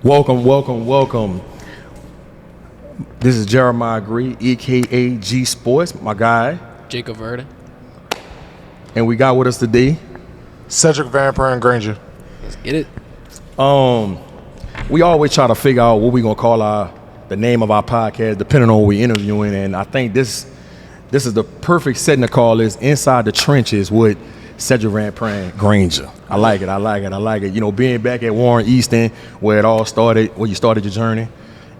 Welcome. This is Jeremiah Gree, a.k.a. G-Sportz, my guy. Jacob Verda. And we got with us today Sedrick Pran-Granger. Let's get it. We always try to figure out what we're going to call the name of our podcast, depending on what we're interviewing. And I think this is the perfect setting to call this Inside the Trenches with Sedrick Pran-Granger. I like it. You know, being back at Warren Easton, where it all started, where you started your journey.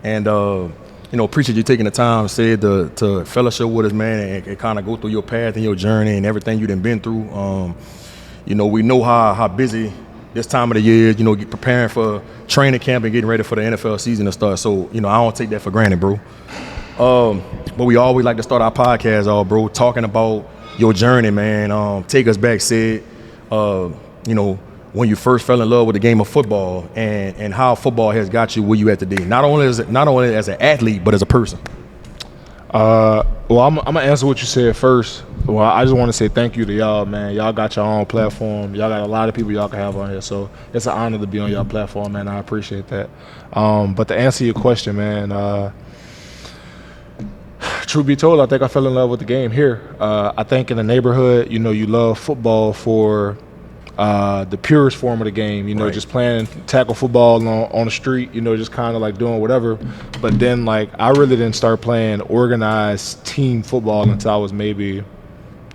And, you know, appreciate you taking the time, said to fellowship with us, man, and kind of go through your path and your journey and everything you done been through. You know, we know how busy this time of the year, you know, preparing for training camp and getting ready for the NFL season to start. So, you know, I don't take that for granted, bro. But we always like to start our podcast off, bro, talking about your journey, man. Take us back, Sid, you know, when you first fell in love with the game of football and how football has got you where you at today, not only as an athlete, but as a person. Well, I'm gonna answer what you said first. Well, I just want to say thank you to y'all, man. Y'all got your own platform. Y'all got a lot of people y'all can have on here, so it's an honor to be on y'all platform, man. I appreciate that. But to answer your question, man, truth be told, I think I fell in love with the game here. I think in the neighborhood, you know, you love football for the purest form of the game, you know, right. Just playing tackle football on the street, you know, just kind of like doing whatever. But then, like, I really didn't start playing organized team football until I was maybe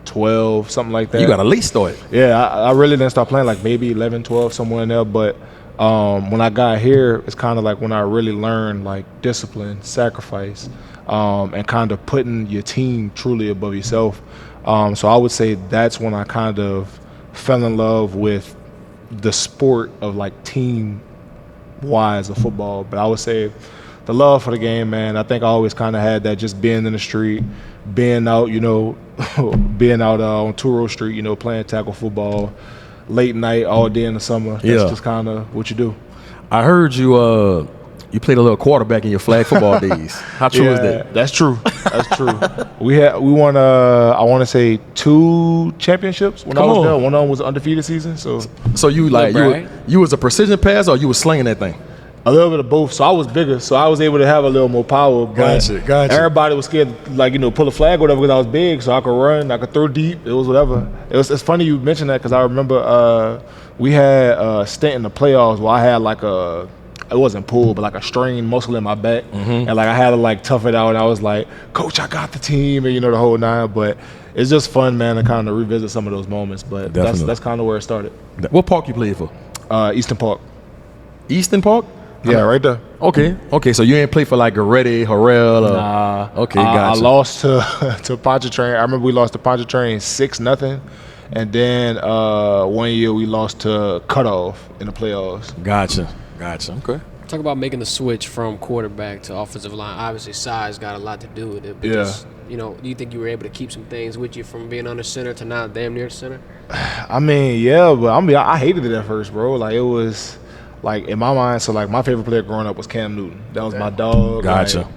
12, something like that. You got a late start. Yeah, I really didn't start playing like maybe 11, 12, somewhere in there. But when I got here, it's kind of like when I really learned like discipline, sacrifice, and kind of putting your team truly above yourself. So I would say that's when I kind of fell in love with the sport of like team wise of football. But I would say the love for the game, man, I think I always kind of had that, just being in the street, being out, you know, being out on Turo Street, you know, playing tackle football late night all day in the summer. That's just kind of what you do. I heard you you played a little quarterback in your flag football days. How true is that? That's true. We won I want to say 2 championships when I was there. One of them was an undefeated season. So you like you was a precision pass or you was slinging that thing? A little bit of both. So I was bigger, so I was able to have a little more power. Gotcha. Everybody was scared to, like, you know, pull a flag or whatever because I was big, so I could run, I could throw deep. It was whatever. It's funny you mentioned that because I remember we had a stint in the playoffs where I had like it wasn't pulled, but like a strained muscle in my back, and like I had to like tough it out. And I was like, "Coach, I got the team," and you know, the whole nine. But it's just fun, man, to kind of revisit some of those moments. But that's kind of where it started. What park you played for? Eastern Park. Eastern Park? Yeah, right there. Okay. So you ain't play for like Goretti, Harrell? Nah. Okay, gotcha. I lost to Pontchartrain. I remember we lost to Pontchartrain 6-0, and then 1 year we lost to Cutoff in the playoffs. Gotcha. Okay. Talk about making the switch from quarterback to offensive line. Obviously, size got a lot to do with it. But just, you know, do you think you were able to keep some things with you from being under center to now damn near center? I mean, yeah, but I hated it at first, bro. Like, it was, like, in my mind, so, like, my favorite player growing up was Cam Newton. That was my dog. Gotcha.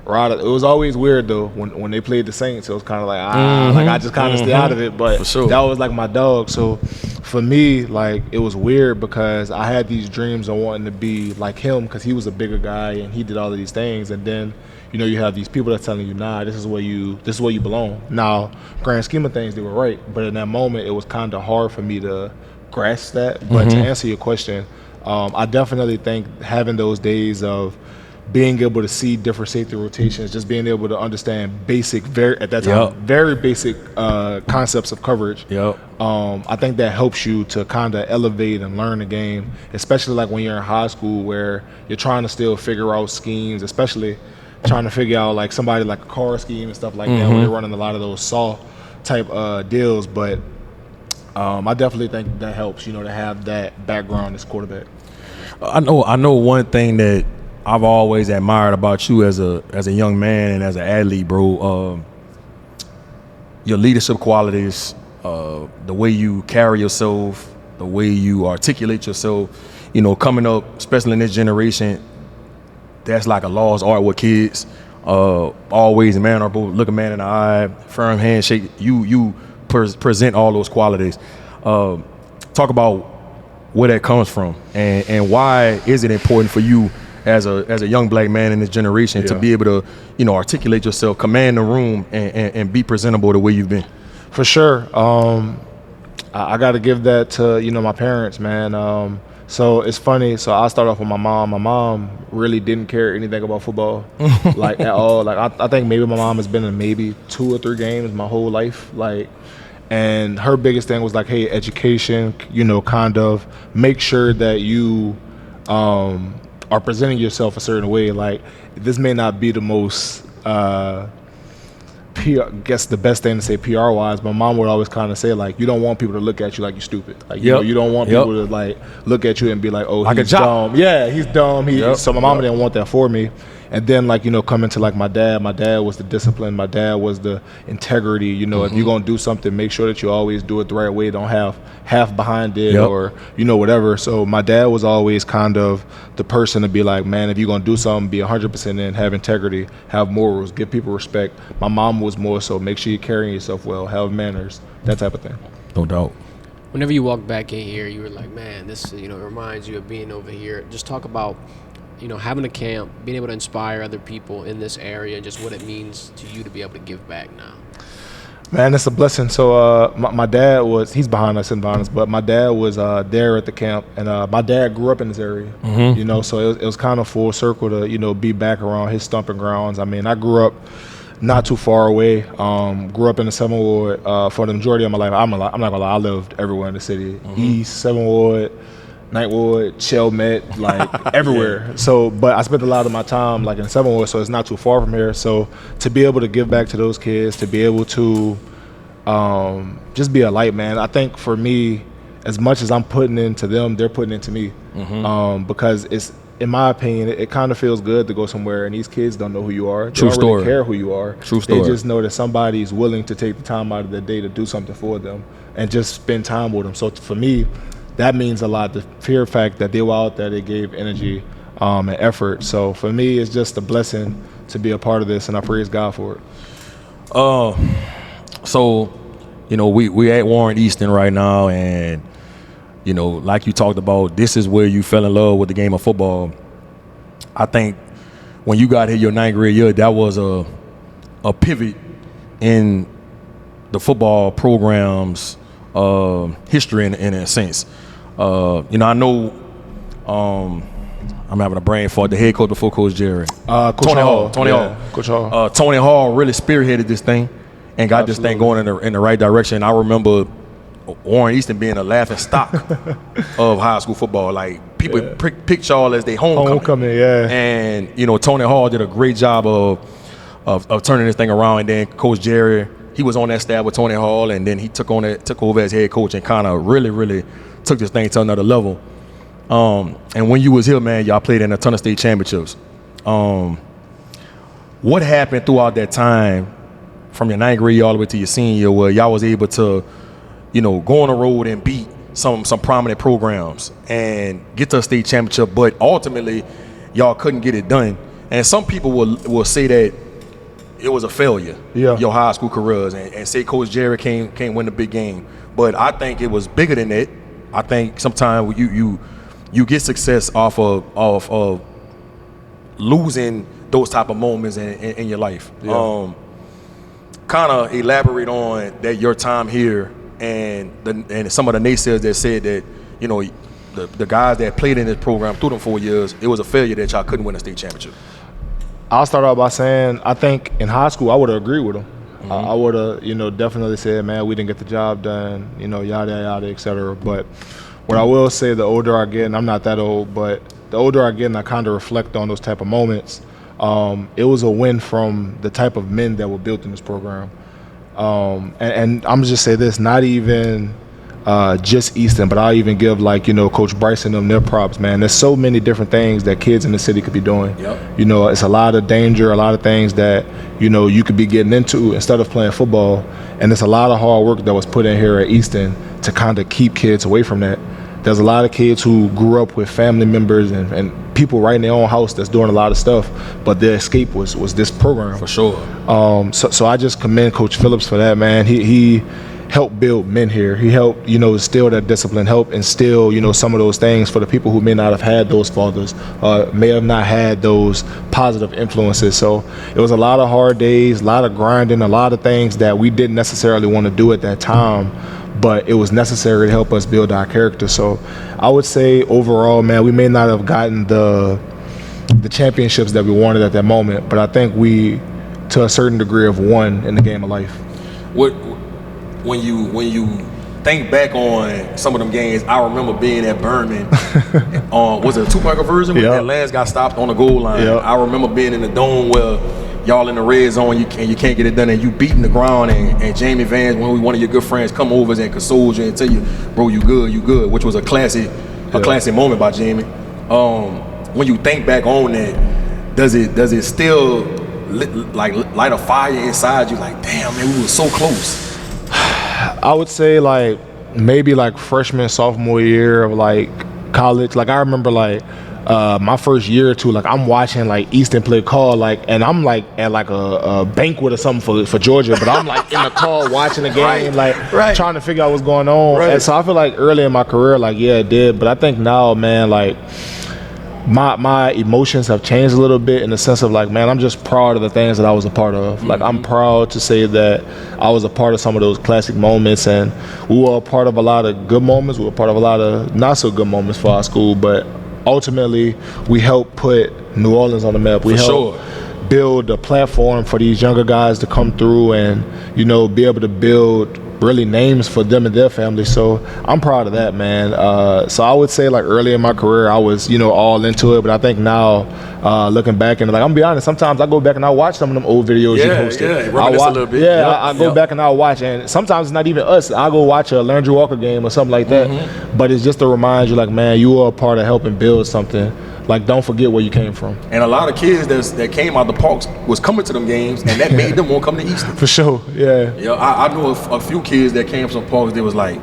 Like, it was always weird, though, when they played the Saints. It was kind of like, like, I just kind of stay out of it. But that was, like, my dog. So, for me, like, it was weird because I had these dreams of wanting to be like him because he was a bigger guy and he did all of these things. And then, you know, you have these people that's telling you, nah, this is where you belong. Now, grand scheme of things, they were right. But in that moment, it was kind of hard for me to grasp that. But to answer your question, I definitely think having those days of being able to see different safety rotations, just being able to understand very basic concepts of coverage. I think that helps you to kind of elevate and learn the game, especially like when you're in high school where you're trying to still figure out schemes, especially trying to figure out like somebody like a car scheme and stuff like that, where they're running a lot of those saw type deals. But I definitely think that helps, you know, to have that background as quarterback. I know one thing that I've always admired about you as a young man and as an athlete, bro. Your leadership qualities, the way you carry yourself, the way you articulate yourself. You know, coming up, especially in this generation, that's like a lost art with kids. Always mannerable, look a man in the eye, firm handshake. You present all those qualities. Talk about where that comes from, and why is it important for you as a young black man in this generation to be able to, you know, articulate yourself, command the room, and be presentable the way you've been? For sure. I got to give that to, you know, my parents, man. So it's funny. So I start off with my mom. My mom really didn't care anything about football, like at all. Like I think maybe my mom has been in maybe 2 or 3 games my whole life. Like, and her biggest thing was like, hey, education, you know, kind of make sure that you are presenting yourself a certain way. Like, this may not be the most PR, guess the best thing to say PR wise, my mom would always kind of say, like, you don't want people to look at you like you're stupid. Like, you know, you don't want people to like look at you and be like, oh, like he's dumb. Yeah, he's dumb. So my mama didn't want that for me. And then, like, you know, coming to like my dad was the discipline. My dad was the integrity. You know, if you're gonna do something, make sure that you always do it the right way. Don't have half behind it or, you know, whatever. So my dad was always kind of the person to be like, man, if you're gonna do something, be 100% in, have integrity, have morals, give people respect. My mom was more so, make sure you're carrying yourself well, have manners, that type of thing. No doubt. Whenever you walk back in here, you were like, man, this, you know, reminds you of being over here. Just talk about, you know, having a camp, being able to inspire other people in this area, and just what it means to you to be able to give back now. Man, it's a blessing. So my dad he's behind us, but my dad was there at the camp, and my dad grew up in this area, you know, so it was kind of full circle to, you know, be back around his stomping grounds. I mean, I grew up not too far away, grew up in the 7th Ward for the majority of my life. I'm not gonna lie, I lived everywhere in the city, East, 7th Ward, 9th Ward, Chelmet, like everywhere. So, but I spent a lot of my time like in 7th Ward, so it's not too far from here. So to be able to give back to those kids, to be able to just be a light, man. I think for me, as much as I'm putting into them, they're putting into me. Because it's, in my opinion, it kind of feels good to go somewhere and these kids don't know who you are. They don't really care who you are. True story. They just know that somebody's willing to take the time out of their day to do something for them and just spend time with them. So for me, that means a lot. The sheer fact that they were out there, they gave energy and effort. So for me, it's just a blessing to be a part of this, and I praise God for it. So, you know, we at Warren Easton right now, and, you know, like you talked about, this is where you fell in love with the game of football. I think when you got here your 9th grade year, that was a pivot in the football program's history in a sense. You know, I know I'm having a brain fart. The head coach before Coach Jerry, Tony Hall. Coach Hall. Tony Hall really spearheaded this thing and got this thing going in the right direction. I remember Warren Easton being a laughing stock of high school football. Like, people picked y'all as their homecoming. And, you know, Tony Hall did a great job of turning this thing around. And then Coach Jerry, he was on that staff with Tony Hall, and then he took over as head coach and kind of really took this thing to another level. And when you was here, man, y'all played in a ton of state championships. What happened throughout that time from your 9th grade all the way to your senior year where y'all was able to, you know, go on the road and beat some prominent programs and get to a state championship, but ultimately y'all couldn't get it done? And some people will say that it was a failure, your high school careers, and say Coach Jerry can't win the big game. But I think it was bigger than that. I think sometimes you get success off of losing those type of moments in your life. Kind of elaborate on that, your time here, and some of the naysayers that said that, you know, the guys that played in this program through them 4 years, it was a failure that y'all couldn't win a state championship. I'll start off by saying, I think in high school I would have agreed with them. I would have, you know, definitely said, man, we didn't get the job done, you know, yada, yada, et cetera. But what I will say, the older I get, and I'm not that old, but the older I get and I kind of reflect on those type of moments, it was a win from the type of men that were built in this program. And I'm just say this, not even just Easton, but I'll even give, like, you know, Coach Bryson them their props, man. There's so many different things that kids in the city could be doing. You know, it's a lot of danger, a lot of things that, you know, you could be getting into instead of playing football. And it's a lot of hard work that was put in here at Easton to kind of keep kids away from that. There's a lot of kids who grew up with family members and people right in their own house that's doing a lot of stuff, but their escape was this program. For sure. So I just commend Coach Phillips for that, man. He helped build men here. He helped, instill that discipline, help instill, some of those things for the people who may not have had those fathers, may have not had those positive influences. So it was a lot of hard days, a lot of grinding, a lot of things that we didn't necessarily want to do at that time, but it was necessary to help us build our character. So I would say overall, man, we may not have gotten the championships that we wanted at that moment, but I think we, to a certain degree, have won in the game of life. When you think back on some of them games, I remember being at Berman. Was it a two-point version when that Lance got stopped on the goal line? Yep. I remember being in the dome where y'all in the red zone, you can't get it done, and you beating the ground, and Jamie Vance, one of your good friends, come over and console you and tell you, bro, you good, which was a classic moment by Jamie. When you think back on that, does it still light a fire inside you? Like, damn, man, we were so close. I would say maybe freshman, sophomore year of college. I remember my first year or two, I'm watching Easton play call, and I'm at a banquet or something for Georgia, but I'm in the call watching the game, trying to figure out what's going on. Right. And so I feel early in my career, yeah, it did. But I think now, man, my emotions have changed a little bit in the sense of man, I'm just proud of the things that I was a part of. I'm proud to say that I was a part of some of those classic moments, and we were a part of a lot of good moments. We were a part of a lot of not so good moments for our school, but ultimately we helped put New Orleans on the map. We helped build a platform for these younger guys to come through and be able to build really names for them and their family. So I'm proud of that, man. So I would say early in my career I was all into it, but I think now looking back and I'm gonna be honest, sometimes I go back and I watch some of them old videos you posted. Reminisce a little bit. I go back and I watch, and sometimes it's not even us. I go watch a Landry Walker game or something like that, but it's just to remind you man, you are a part of helping build something. Don't forget where you came from. And a lot of kids that came out the parks was coming to them games, and that made them want to come to Easton. For sure, yeah. I know a few kids that came from parks. They was like,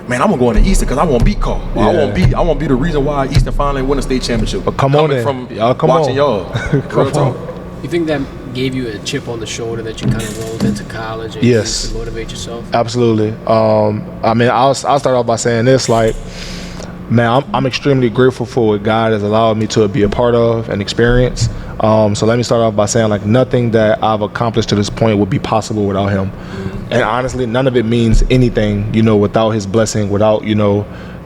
man, I'm gonna go into Easton because I want to beat Carl. I want to be the reason why Easton finally won a state championship. But come on, from watching y'all. You think that gave you a chip on the shoulder that you kind of rolled into college and used to motivate yourself? Absolutely. I'll start off by saying this, man, I'm extremely grateful for what God has allowed me to be a part of and experience. So let me start off by saying nothing that I've accomplished to this point would be possible without him. And honestly, none of it means anything, without his blessing, without,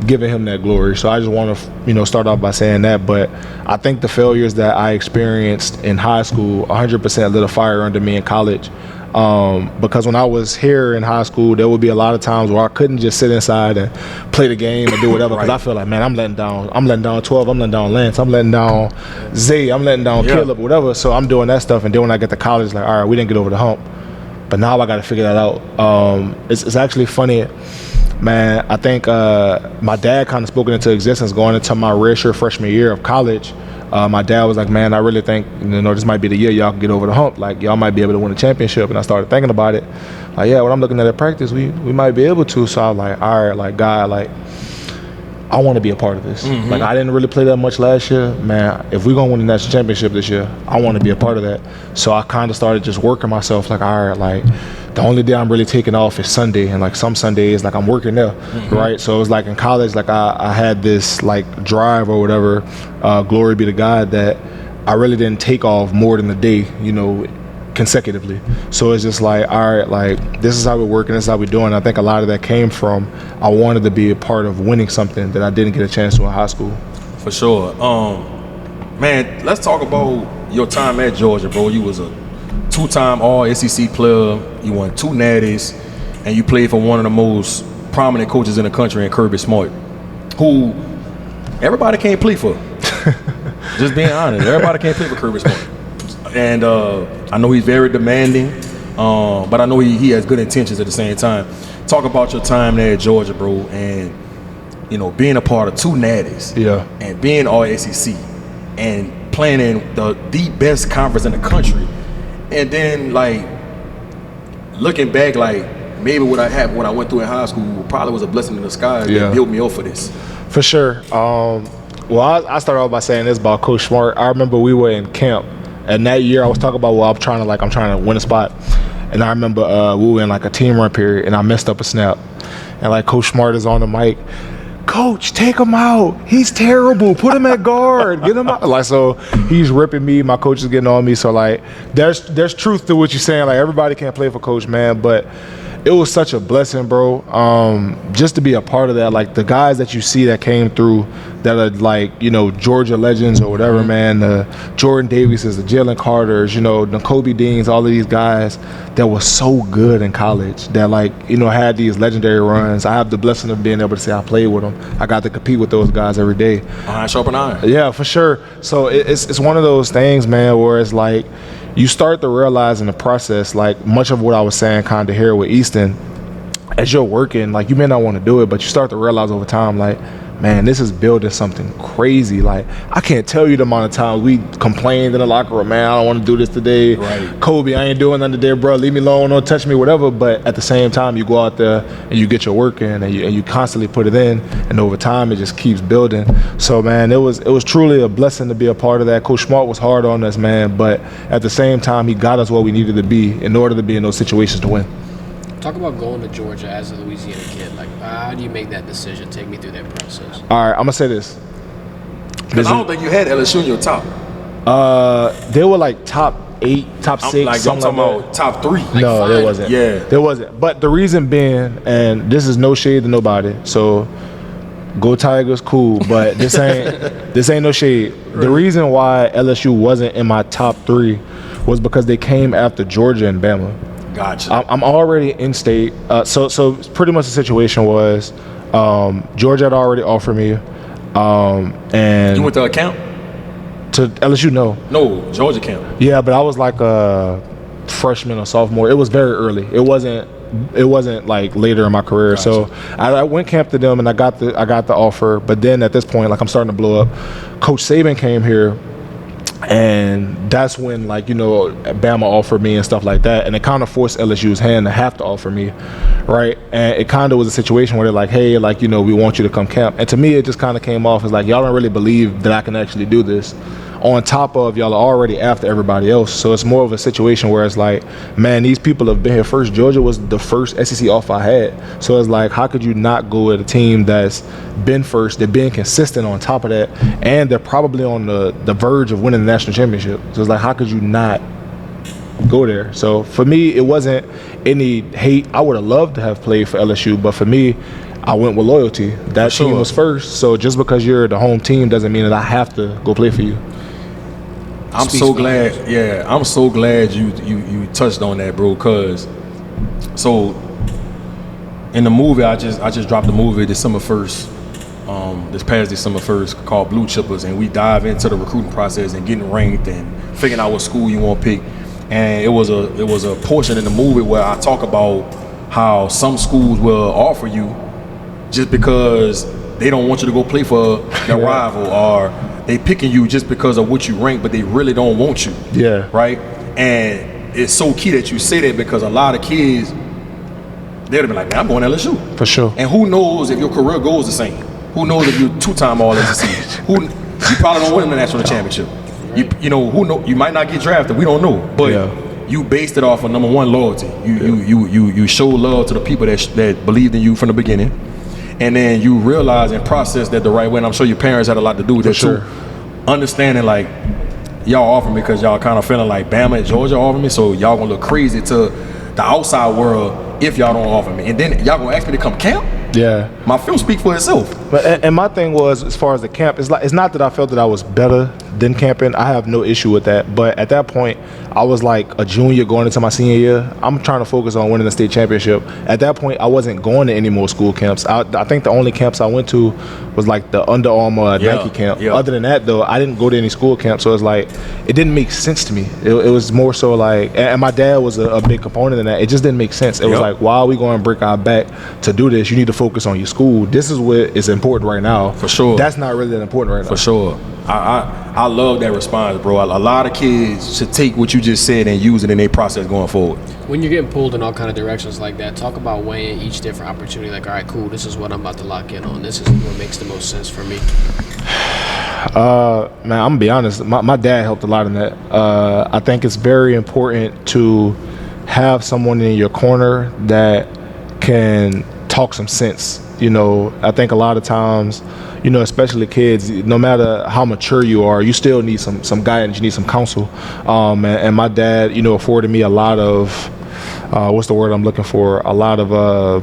giving him that glory. So I just want to, start off by saying that. But I think the failures that I experienced in high school 100% lit a fire under me in college. Because when I was here in high school, there would be a lot of times where I couldn't just sit inside and play the game and do whatever, because I feel man, I'm letting down 12, I'm letting down Lance, I'm letting down Zay, I'm letting down Caleb, whatever. So I'm doing that stuff, and then when I get to college, all right, we didn't get over the hump, but now I got to figure that out. It's actually funny, man. I think my dad kind of spoke it into existence going into my redshirt freshman year of college. My dad was like, man, I really think, this might be the year y'all can get over the hump. Y'all might be able to win a championship. And I started thinking about it. When I'm looking at practice, we might be able to. So I was like, all right, God, I want to be a part of this. I didn't really play that much last year. Man, if we're going to win the national championship this year, I want to be a part of that. So I kind of started just working myself. All right, the only day I'm really taking off is Sunday, and some Sundays I'm working there, right? So it was in college, I had this drive or whatever, glory be to God, that I really didn't take off more than a day, consecutively. So it's just all right, this is how we're working, this is how we're doing. I think a lot of that came from I wanted to be a part of winning something that I didn't get a chance to in high school. For sure. Man, let's talk about your time at Georgia, bro. You was a two-time All-SEC player, you won 2 natties, and you played for one of the most prominent coaches in the country in Kirby Smart, who everybody can't play for. Just being honest, everybody can't play for Kirby Smart. And I know he's very demanding, but I know he has good intentions at the same time. Talk about your time there at Georgia, bro, and being a part of 2 natties, and being All-SEC, and playing in the best conference in the country. And then, looking back, maybe what I went through in high school probably was a blessing in the sky that built me up for this. For sure. Well, I started off by saying this about Coach Smart. I remember we were in camp, and that year I was talking about, I'm trying to win a spot. And I remember we were in like a team run period, and I messed up a snap. And like Coach Smart is on the mic. Coach, take him out. He's terrible. Put him at guard. Get him out. Like, so he's ripping me. My coach is getting on me. So like, there's truth to what you're saying. Like, everybody can't play for Coach, man. But it was such a blessing, bro. Just to be a part of that. Like, the guys that you see that came through that are like, you know, Georgia legends or whatever, man. The Jordan Davises, the Jalen Carters, you know, the Kobe Deans, all of these guys that were so good in college that, like, you know, had these legendary runs. I have the blessing of being able to say I played with them. I got to compete with those guys every day. Iron sharpen iron. Yeah, for sure. So it's one of those things, man, where it's like you start to realize in the process, like much of what I was saying kind of here with Easton, as you're working, like you may not want to do it, but you start to realize over time, like, man, this is building something crazy. Like, I can't tell you the amount of times we complained in the locker room, man, I don't want to do this today. Right. Kobe, I ain't doing nothing today, bro. Leave me alone, don't touch me, whatever. But at the same time, you go out there and you get your work in, and you constantly put it in, and over time, it just keeps building. So, man, it was truly a blessing to be a part of that. Coach Smart was hard on us, man, but at the same time, he got us where we needed to be in order to be in those situations to win. Talk about going to Georgia as a Louisiana kid. Like, how do you make that decision? Take me through that process. All right, I'm gonna say this. Because I don't think you had LSU in your top. They were like top 8, top 6. Like, I'm talking about top 3. Like, no, there wasn't. Yeah, there wasn't. But the reason being, and this is no shade to nobody, so go Tigers, cool. But this ain't no shade. Right. The reason why LSU wasn't in my top 3 was because they came after Georgia and Bama. Gotcha. I'm already in state. So pretty much the situation was Georgia had already offered me. And you went to a camp? To LSU, no. No, Georgia camp. Yeah, but I was like a freshman or sophomore. It was very early. It wasn't like later in my career. Gotcha. So I went camp to them and I got the offer. But then at this point, like, I'm starting to blow up. Coach Saban came here. And that's when, like, you know, Bama offered me and stuff like that. And it kind of forced LSU's hand to have to offer me, right? And it kind of was a situation where they're like, hey, like, you know, we want you to come camp. And to me, it just kind of came off as like, y'all don't really believe that I can actually do this. On top of y'all are already after everybody else. So it's more of a situation where it's like, man, these people have been here first. Georgia was the first SEC offer I had. So it's like, how could you not go with a team that's been first, they're being consistent on top of that, and they're probably on the verge of winning the national championship. So it's like, how could you not go there? So for me, it wasn't any hate. I would have loved to have played for LSU, but for me, I went with loyalty. That team was first. So just because you're the home team doesn't mean that I have to go play for you. I'm so glad. Yeah, I'm so glad you touched on that, bro. Cause so in the movie, I just dropped the movie December 1st, this past December 1st, called Blue Chippers, and we dive into the recruiting process and getting ranked and figuring out what school you want to pick. And it was a portion in the movie where I talk about how some schools will offer you just because they don't want you to go play for their rival, or they picking you just because of what you rank, but they really don't want you. Yeah. Right? And it's so key that you say that, because a lot of kids, they'd be like, man, I'm going to LSU. For sure. And who knows if your career goes the same? Who knows if you're 2-time All-SEC? You probably don't win the national championship. You know, you might not get drafted. We don't know. But you based it off of, number one, loyalty. You show love to the people that believed in you from the beginning. And then you realize and process that the right way. And I'm sure your parents had a lot to do with that too. Understanding, like, y'all offer me because y'all kind of feeling like Bama and Georgia offer me, so y'all gonna look crazy to the outside world if y'all don't offer me. And then y'all gonna ask me to come camp? Yeah. My film speak for itself. But and my thing was, as far as the camp, it's not that I felt that I was better than camping. I have no issue with that. But at that point, I was like a junior going into my senior year. I'm trying to focus on winning the state championship. At that point, I wasn't going to any more school camps. I think the only camps I went to was like the Under Armour Nike camp. Yeah. Other than that, though, I didn't go to any school camp. So it's like, it didn't make sense to me. It was more so like, and my dad was a big component in that. It just didn't make sense. It was like, why are we going to break our back to do this? You need to focus on your school. This is what is important right now. For sure. That's not really that important right now. For sure. I love that response, bro. A lot of kids should take what you just said and use it in their process going forward. When you're getting pulled in all kind of directions like that, talk about weighing each different opportunity. Like, all right, cool, this is what I'm about to lock in on. This is what makes the most sense for me. Man, I'm gonna be honest. My dad helped a lot in that. I think it's very important to have someone in your corner that can talk some sense. You know, I think a lot of times, you know, especially kids, no matter how mature you are, you still need some guidance, you need some counsel. And my dad, you know, afforded me a lot of, what's the word I'm looking for? A lot of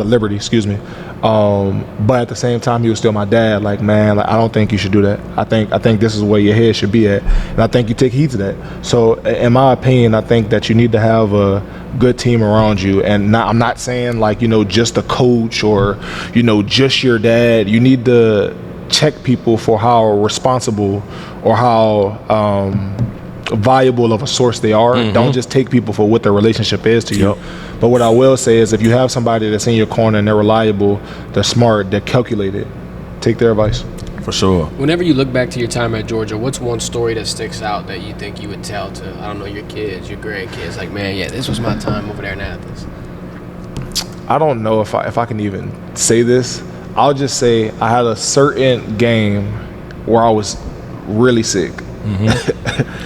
liberty, excuse me. But at the same time, he was still my dad. Like, man, like, I don't think you should do that. I think this is where your head should be at, and I think you take heed to that. So, in my opinion, I think that you need to have a good team around you, and I'm not saying like, you know, just a coach or, you know, just your dad. You need to check people for how responsible or how valuable of a source they are. Don't just take people for what their relationship is to you. But what I will say is, if you have somebody that's in your corner and they're reliable, they're smart, they're calculated, take their advice. For sure. Whenever you look back to your time at Georgia, what's one story that sticks out that you think you would tell to, I don't know, your kids, your grandkids? Like, man, yeah, this was my time over there in Athens. I don't know if I can even say this. I'll just say I had a certain game where I was really sick.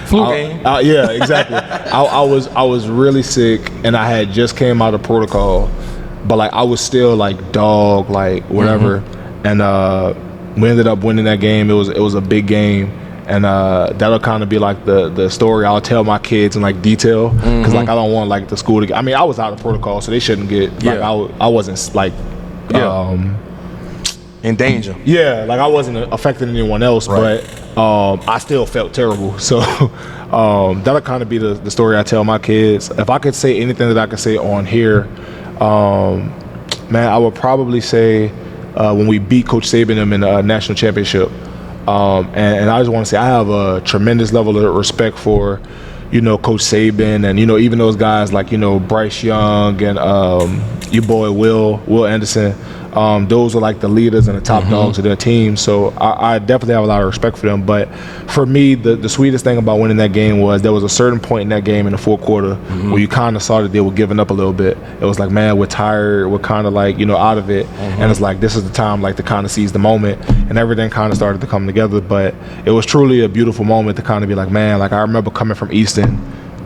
Flu game. Yeah, exactly. I was really sick, and I had just came out of protocol, but like I was still like dog, like whatever. And we ended up winning that game. It was a big game, and that'll kind of be like the story I'll tell my kids in like detail, because like I don't want like the school to get, I mean, I was out of protocol, so they shouldn't get like I wasn't like in danger. Yeah, like I wasn't affecting anyone else, but I still felt terrible. So that'll kind of be the story I tell my kids. If I could say anything that I could say on here, man, I would probably say when we beat Coach Saban in the national championship. And I just want to say I have a tremendous level of respect for, you know, Coach Saban, and, you know, even those guys like, you know, Bryce Young and your boy Will Anderson. Those are like the leaders and the top dogs of their team. So I definitely have a lot of respect for them. But for me, the sweetest thing about winning that game was there was a certain point in that game in the fourth quarter where you kind of saw that they were giving up a little bit. It was like, man, we're tired. We're kind of like, you know, out of it. And it's like, this is the time like to kind of seize the moment. And everything kind of started to come together. But it was truly a beautiful moment to kind of be like, man, like I remember coming from Easton,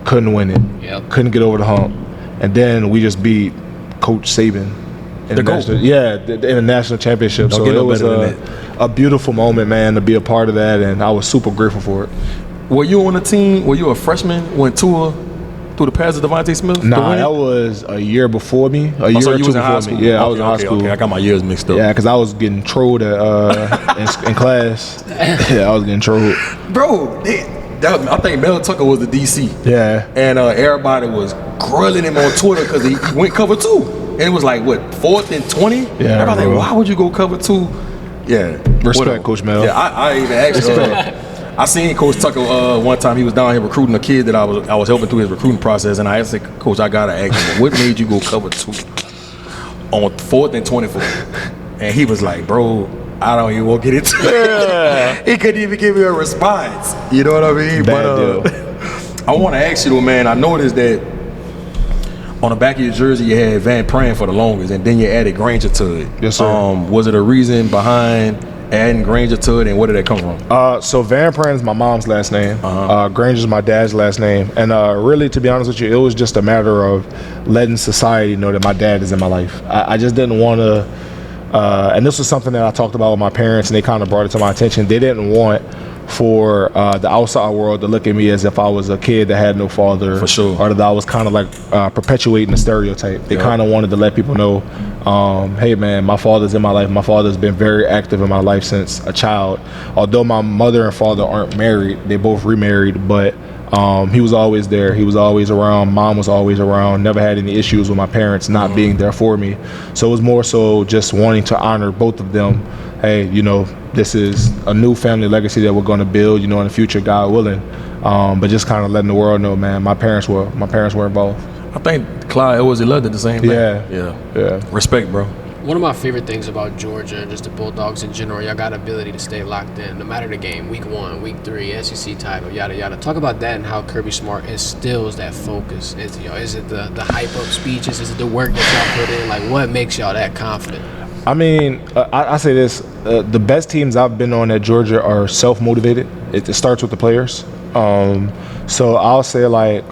couldn't win it, couldn't get over the hump. And then we just beat Coach Saban. In the national championship. So it was a beautiful moment, man, to be a part of that, and I was super grateful for it. Were you on the team? Were you a freshman when Tua threw the pass to Devontae Smith? Nah, that was a year before me. A year or two before me. Yeah, I was in high school. Okay, I got my years mixed up. Yeah, because I was getting trolled in class. Yeah, I was getting trolled. Bro, I think Mel Tucker was the DC. Yeah. And everybody was grilling him on Twitter because he went cover 2. And it was like, what, 4th and 20? Yeah, everybody like, why would you go cover 2? Yeah. Respect, whatever. Coach Mel. Yeah, I even asked I seen Coach Tucker one time. He was down here recruiting a kid that I was helping through his recruiting process, and I asked him, Coach, I gotta ask him, what made you go cover 2 on 4th and 24? And he was like, bro, I don't even want to get into it. He couldn't even give me a response. You know what I mean? Bad deal. I want to ask you though, man. I noticed that on the back of your jersey, you had Van Pran for the longest, and then you added Granger to it. Yes, sir. Was it a reason behind adding Granger to it, and where did that come from? So Van Pran is my mom's last name. Granger is my dad's last name. And really, to be honest with you, it was just a matter of letting society know that my dad is in my life. I just didn't want to, and this was something that I talked about with my parents, and they kind of brought it to my attention. They didn't want for the outside world to look at me as if I was a kid that had no father, for sure, or that I was kind of like perpetuating the stereotype. They kind of wanted to let people know, hey man, my father's in my life. My father's been very active in my life since a child. Although my mother and father aren't married, they both remarried, but he was always there. He was always around. Mom was always around. Never had any issues with my parents not being there for me. So it was more so just wanting to honor both of them. Hey, you know, this is a new family legacy that we're going to build, you know, in the future, God willing. But just kind of letting the world know, man, my parents were involved. I think Clyde Edwards did the same thing. Yeah. Respect, bro. One of my favorite things about Georgia and just the Bulldogs in general, y'all got ability to stay locked in no matter the game. Week 1, week 3, SEC title, yada yada. Talk about that and how Kirby Smart instills that focus. Is it the hype up speeches? Is it the work that y'all put in? Like, what makes y'all that confident? I mean, I say this: the best teams I've been on at Georgia are self-motivated. It starts with the players. So I'll say, like,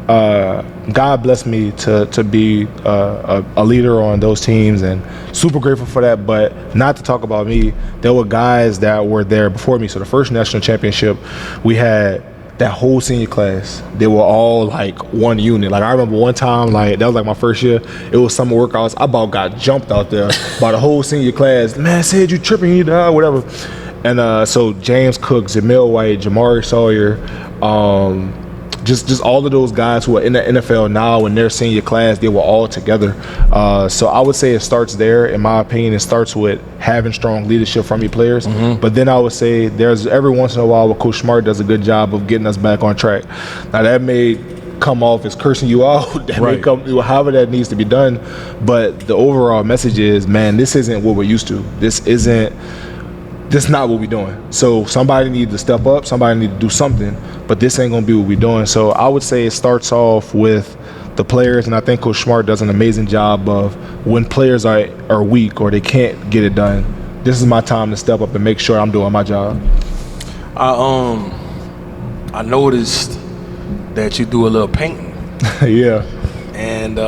God blessed me to be a leader on those teams, and super grateful for that. But not to talk about me, there were guys that were there before me. So the first national championship, we had that whole senior class. They were all like one unit. Like I remember one time, like that was like my first year. It was summer workouts. I about got jumped out there by the whole senior class. Man, said you tripping, you die, whatever. And so James Cook, Jamil White, Jamari Sawyer, just all of those guys who are in the NFL now in their senior class, they were all together. So I would say it starts there. In my opinion, it starts with having strong leadership from your players. But then I would say there's every once in a while where Coach Smart does a good job of getting us back on track. Now that may come off as cursing you out, that may come however that needs to be done. But the overall message is, man, this isn't what we're used to. This is not what we're doing. So somebody needs to step up, somebody needs to do something, but this ain't gonna be what we're doing. So I would say it starts off with the players, and I think Coach Smart does an amazing job of when players are weak or they can't get it done, this is my time to step up and make sure I'm doing my job. I noticed that you do a little painting. Yeah. And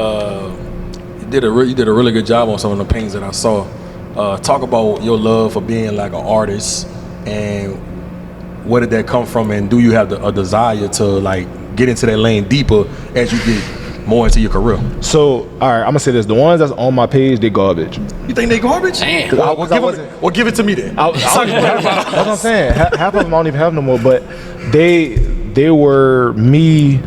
you did a really good job on some of the paintings that I saw. Talk about your love for being like an artist, and where did that come from, and do you have a desire to like get into that lane deeper as you get more into your career? So, all right, I'm gonna say this: the ones that's on my page, they garbage. You think they garbage? Damn. Well, give it to me then. That's what I'm saying. Half of them I don't even have no more, but they were me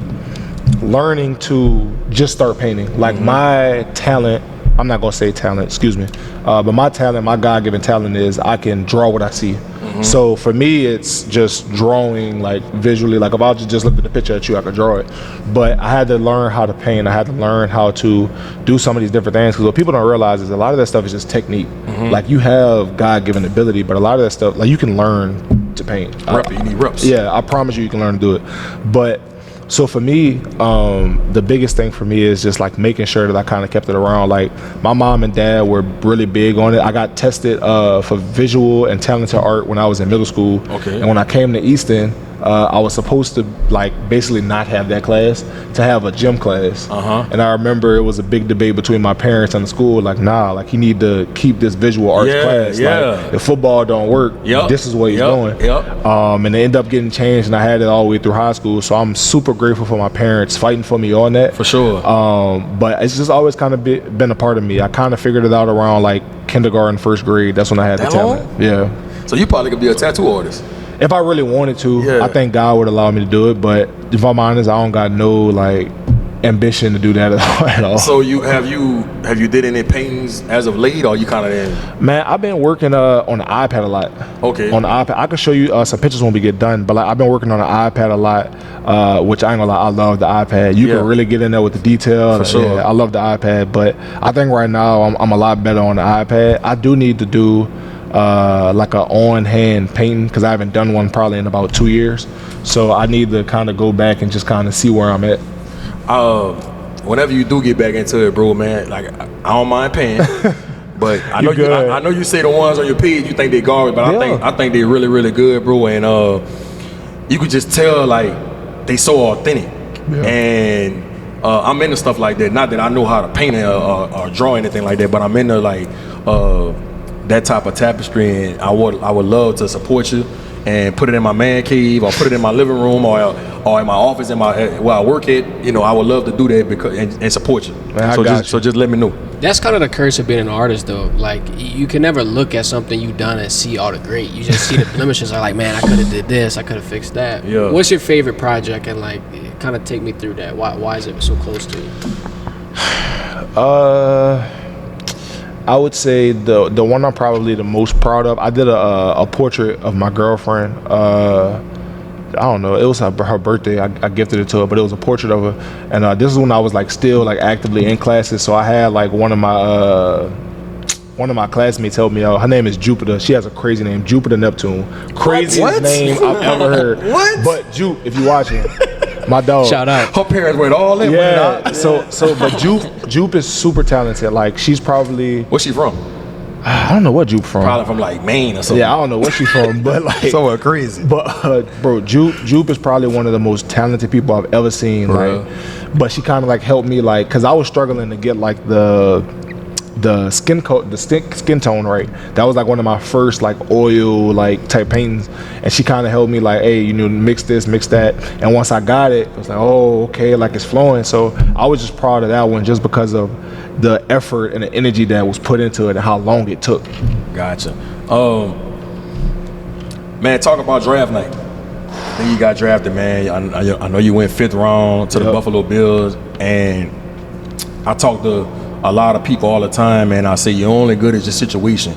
learning to just start painting. Like my talent. I'm not gonna say talent, excuse me, but my talent, my God-given talent is I can draw what I see. So for me, it's just drawing like visually. Like if I just looked at the picture at you, I could draw it. But I had to learn how to paint. I had to learn how to do some of these different things, because what people don't realize is a lot of that stuff is just technique. Like you have God-given ability, but a lot of that stuff, like you can learn to paint. You need reps. Yeah, I promise you can learn to do it. But so for me, the biggest thing for me is just like making sure that I kind of kept it around. Like my mom and dad were really big on it. I got tested for visual and talented art when I was in middle school. And when I came to Easton, I was supposed to like basically not have that class, to have a gym class. And I remember it was a big debate between my parents and the school. Like, nah, like he need to keep this visual arts class. Like, if football don't work, this is what he's doing. And they ended up getting changed, and I had it all the way through high school. So I'm super grateful for my parents fighting for me on that. For sure. But it's just always kind of been a part of me. I kind of figured it out around like kindergarten, first grade. That's when I had the talent. Yeah. So you probably could be a tattoo artist. If I really wanted to, I think God would allow me to do it. But if I'm honest, I don't got no like ambition to do that at all. So have you did any paintings as of late, or you kind of in? Man, I've been working on the iPad a lot. On the iPad, I can show you some pictures when we get done. But like I've been working on the iPad a lot, which I ain't gonna lie, I love the iPad. You can really get in there with the detail. For sure. Yeah, I love the iPad. But I think right now I'm a lot better on the iPad. I do need to do like a on-hand painting, because I haven't done one probably in about 2 years. So I need to kind of go back and just kind of see where I'm at. Whenever you do get back into it, bro, man, like I don't mind paying, but I know you say the ones on your page you think they garbage, but I think they really, really good, bro. And you could just tell like they so authentic. And I'm into stuff like that. Not that I know how to paint or draw anything like that, but I'm into like that type of tapestry, and I would love to support you and put it in my man cave, or put it in my living room, or in my office, where I work at. You know, I would love to do that because and support you. Man, so just let me know. That's kind of the curse of being an artist, though. Like you can never look at something you've done and see all the great. You just see the blemishes. Are like, man, I could have did this. I could have fixed that. Yeah. What's your favorite project, and like, kind of take me through that. Why is it so close to you? I would say the one I'm probably the most proud of, I did a portrait of my girlfriend. I don't know, it was her birthday. I gifted it to her, but it was a portrait of her. And this is when I was like still like actively in classes. So I had like one of my classmates help me out. Her name is Jupiter. She has a crazy name, Jupiter Neptune. Craziest name I've ever heard. What? But Jupe, if you're watching, my dog. Shout out. Her parents went all in. Yeah. So but Jupe is super talented. Like she's probably. Where's she from? I don't know what Jupe from. Probably from like Maine or something. Yeah, I don't know what she from, but like somewhere crazy. But bro, Jupe is probably one of the most talented people I've ever seen. Like, but she kind of like helped me, like, cause I was struggling to get like the skin tone right. That was like one of my first like oil like type paintings, and she kind of helped me like, hey, you know, mix this, mix that. And once I got it, I was like, oh, okay, like it's flowing. So I was just proud of that one, just because of the effort and the energy that was put into it and how long it took. Gotcha. Man, talk about draft night. Then you got drafted, man. I know you went 5th round to the Buffalo Bills, and I talk to a lot of people all the time, and I say you're only good at your situation.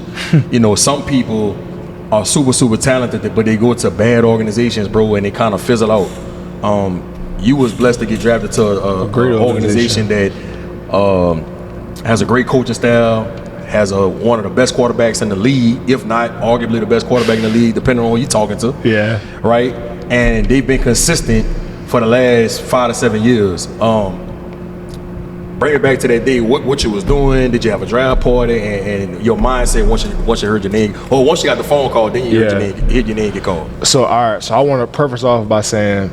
You know, some people are super talented, but they go to bad organizations, bro, and they kind of fizzle out. You was blessed to get drafted to a great organization that has a great coaching style, has one of the best quarterbacks in the league, if not arguably the best quarterback in the league, depending on who you're talking to. Yeah. Right? And they've been consistent for the last 5 to 7 years. Bring it back to that day. What you was doing? Did you have a draft party? And your mindset once you heard your name, or once you got the phone call, then you heard your name get called. So all right. So I want to preface off by saying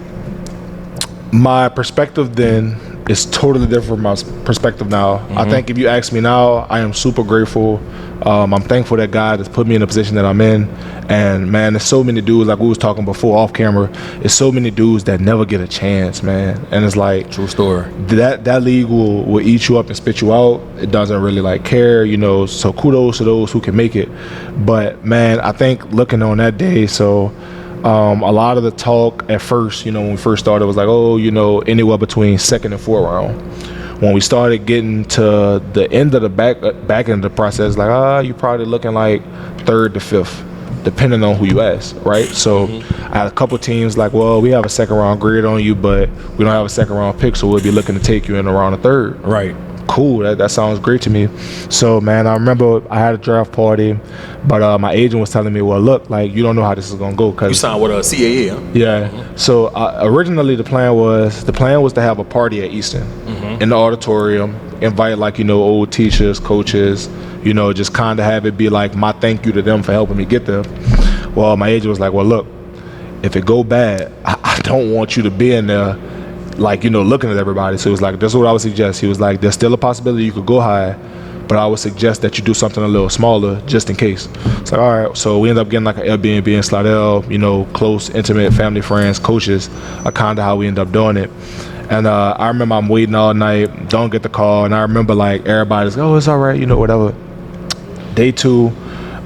my perspective then is totally different from my perspective now. I think if you ask me now, I am super grateful. I'm thankful that God has put me in the position that I'm in. And man, there's so many dudes, like we was talking before off camera, there's so many dudes that never get a chance, man. And it's like, true story. That league will eat you up and spit you out. It doesn't really like care, you know. So kudos to those who can make it. But man, I think looking on that day, so a lot of the talk at first, you know, when we first started, was like, oh, you know, anywhere between 2nd and 4th round. When we started getting to the end of the back end of the process, like, you're probably looking like 3rd to 5th, depending on who you ask, right? So I had a couple teams like, well, we have a 2nd round grade on you, but we don't have a 2nd round pick, so we'll be looking to take you in around the 3rd. Right. Cool, that sounds great to me. So man, I remember I had a draft party, but my agent was telling me, well, look, like, you don't know how this is gonna go, cause you signed with a CAA, huh? Yeah. So originally the plan was to have a party at Easton in the auditorium, invite like, you know, old teachers, coaches, you know, just kind of have it be like my thank you to them for helping me get there. Well, my agent was like, well, look, if it go bad, I don't want you to be in there like, you know, looking at everybody. So it was like, that's what I would suggest. He was like, there's still a possibility you could go high, but I would suggest that you do something a little smaller just in case. It's like, all right. So we ended up getting like an Airbnb in Slidell, you know, close, intimate, family, friends, coaches, are kind of how we ended up doing it. And I remember I'm waiting all night, don't get the call. And I remember like everybody's, oh, it's all right, you know, whatever. Day 2,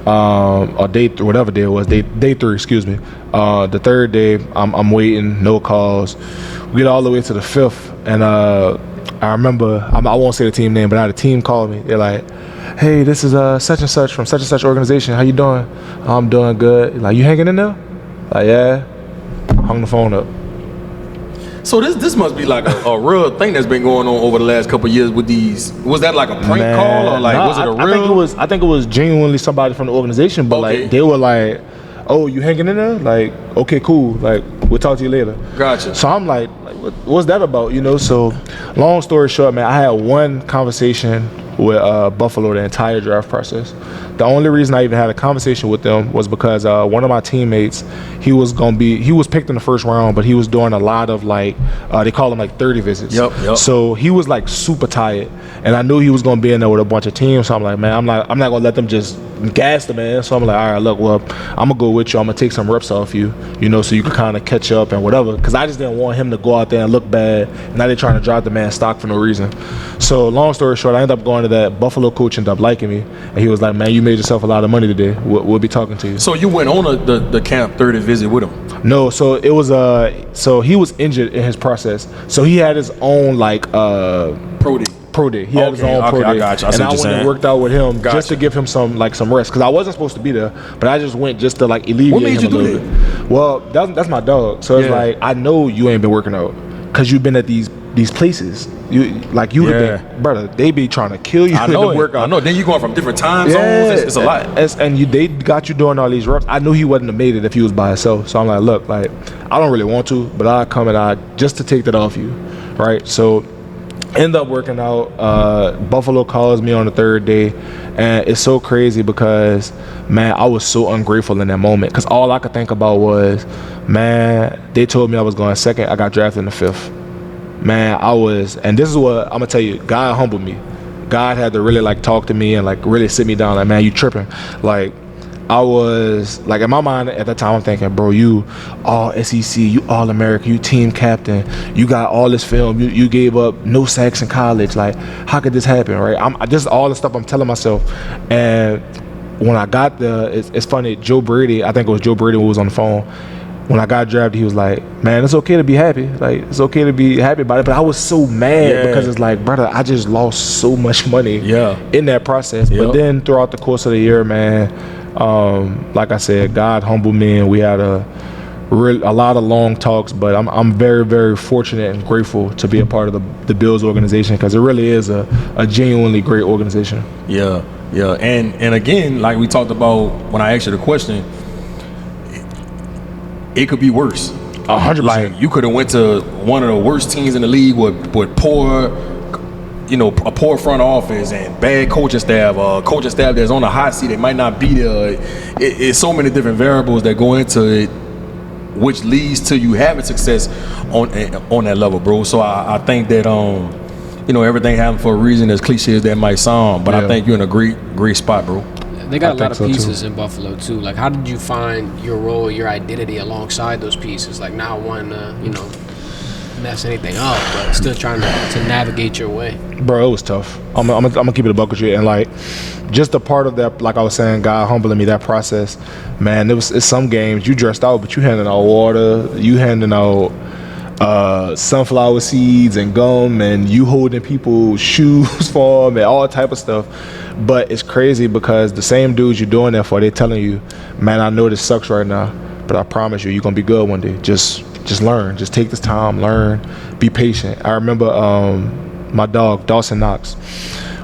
or day 3, whatever day it was, day 3, excuse me. The 3rd day, I'm waiting, no calls. We get all the way to the 5th, and I remember, I won't say the team name, but I had a team call me. They're like, hey, this is such and such from such and such organization. How you doing? I'm doing good. Like, you hanging in there? Like, yeah. Hung the phone up. So this must be like a real thing that's been going on over the last couple of years with these. Was that like a prank call, or like was it a real? I think it was genuinely somebody from the organization, but like they were like, oh, you hanging in there? Like, okay, cool. Like, we'll talk to you later. Gotcha. So I'm like what's that about? You know, so long story short, man, I had one conversation with Buffalo the entire draft process. The only reason I even had a conversation with them was because one of my teammates, he was picked in the 1st round, but he was doing a lot of like, they call them like 30 visits. Yep. So he was like super tired, and I knew he was gonna be in there with a bunch of teams. So I'm like, man, I'm not gonna let them just gas the man. So I'm like, all right, look, well, I'm gonna go with you. I'm gonna take some reps off you, you know, so you can kind of catch up and whatever. Because I just didn't want him to go out there and look bad. Now they're trying to drive the man stock for no reason. So long story short, I ended up going to that. Buffalo coach ended up liking me, and he was like, man, you made yourself a lot of money today. We'll be talking to you. So you went on the camp 30 visit with him? No, so it was so he was injured in his process. So he had his own like pro day. He had his own pro day. I got you. And I went and worked out with him just to give him some rest, because I wasn't supposed to be there, but I just went just to like alleviate what made him you a do little that? bit. Well, that's my dog. So it's like, I know you ain't been working out because you've been at these places. You have been, brother. They be trying to kill you in the workout. I know. Then you going from different time zones. It's a lot. They got you doing all these reps. I knew he wouldn't have made it if he was by himself. So I'm like, look, like, I don't really want to, but I'll come and just to take that off you, right? So end up working out. Buffalo calls me on the 3rd day, And it's so crazy because, man, I was so ungrateful in that moment because all I could think about was, man, they told me I was going second. I got drafted in the 5th. Man, and this is what I'm going to tell you, God humbled me. God had to really like talk to me and like really sit me down like, man, you tripping. Like, I was like, in my mind at that time, I'm thinking, bro, you all SEC, you all American, you team captain, you got all this film, you gave up no sacks in college. Like, how could this happen, right? Just all the stuff I'm telling myself. And when I got there, it's funny, Joe Brady, I think it was Joe Brady who was on the phone. When I got drafted, he was like, man, it's okay to be happy. Like, it's okay to be happy about it. But I was so mad because it's like, brother, I just lost so much money in that process. But then throughout the course of the year, man, like I said, God humbled me, and we had a lot of long talks. But I'm very, very fortunate and grateful to be a part of the Bills organization because it really is a genuinely great organization. Yeah. And again, like we talked about when I asked you the question, it could be worse. 100%. Like, you could have went to one of the worst teams in the league with poor, a poor front office and bad coaching staff, coaching staff that's on the hot seat that might not be there. It's so many different variables that go into it, which leads to you having success on that level, bro. So I think that everything happened for a reason, as cliche as that might sound. But I think you're in a great spot, bro. They got a lot of pieces in Buffalo too. Like, how did you find your role, your identity alongside those pieces? Like, not wanting to, mess anything up, but still trying to navigate your way. Bro, it was tough. I'm gonna keep it a buck with you. And like, just a part of that, like I was saying, God humbling me, that process, man. It's some games you dressed out, but you handing out water, you handing out sunflower seeds and gum, and you holding people's shoes for them and all type of stuff. But it's crazy because the same dudes you're doing that for, they're telling you, man, I know this sucks right now, but I promise you're gonna be good one day. Just learn. Just take this time, learn, be patient. I remember my dog, Dawson Knox.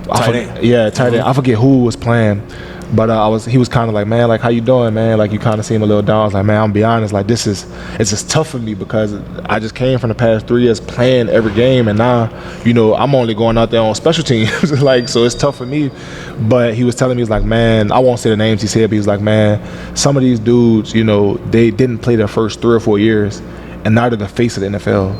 Tight end. I forget who was playing, but he was kind of like, man, like, how you doing, man? Like, you kind of seem a little down. I was like, man, I'm gonna be honest, like, it's just tough for me because I just came from the past 3 years playing every game, and now, I'm only going out there on special teams. Like, so it's tough for me. But he was telling me, he's like, man, I won't say the names he said, but he was like, man, some of these dudes, they didn't play their first 3 or 4 years, and now they're the face of the NFL.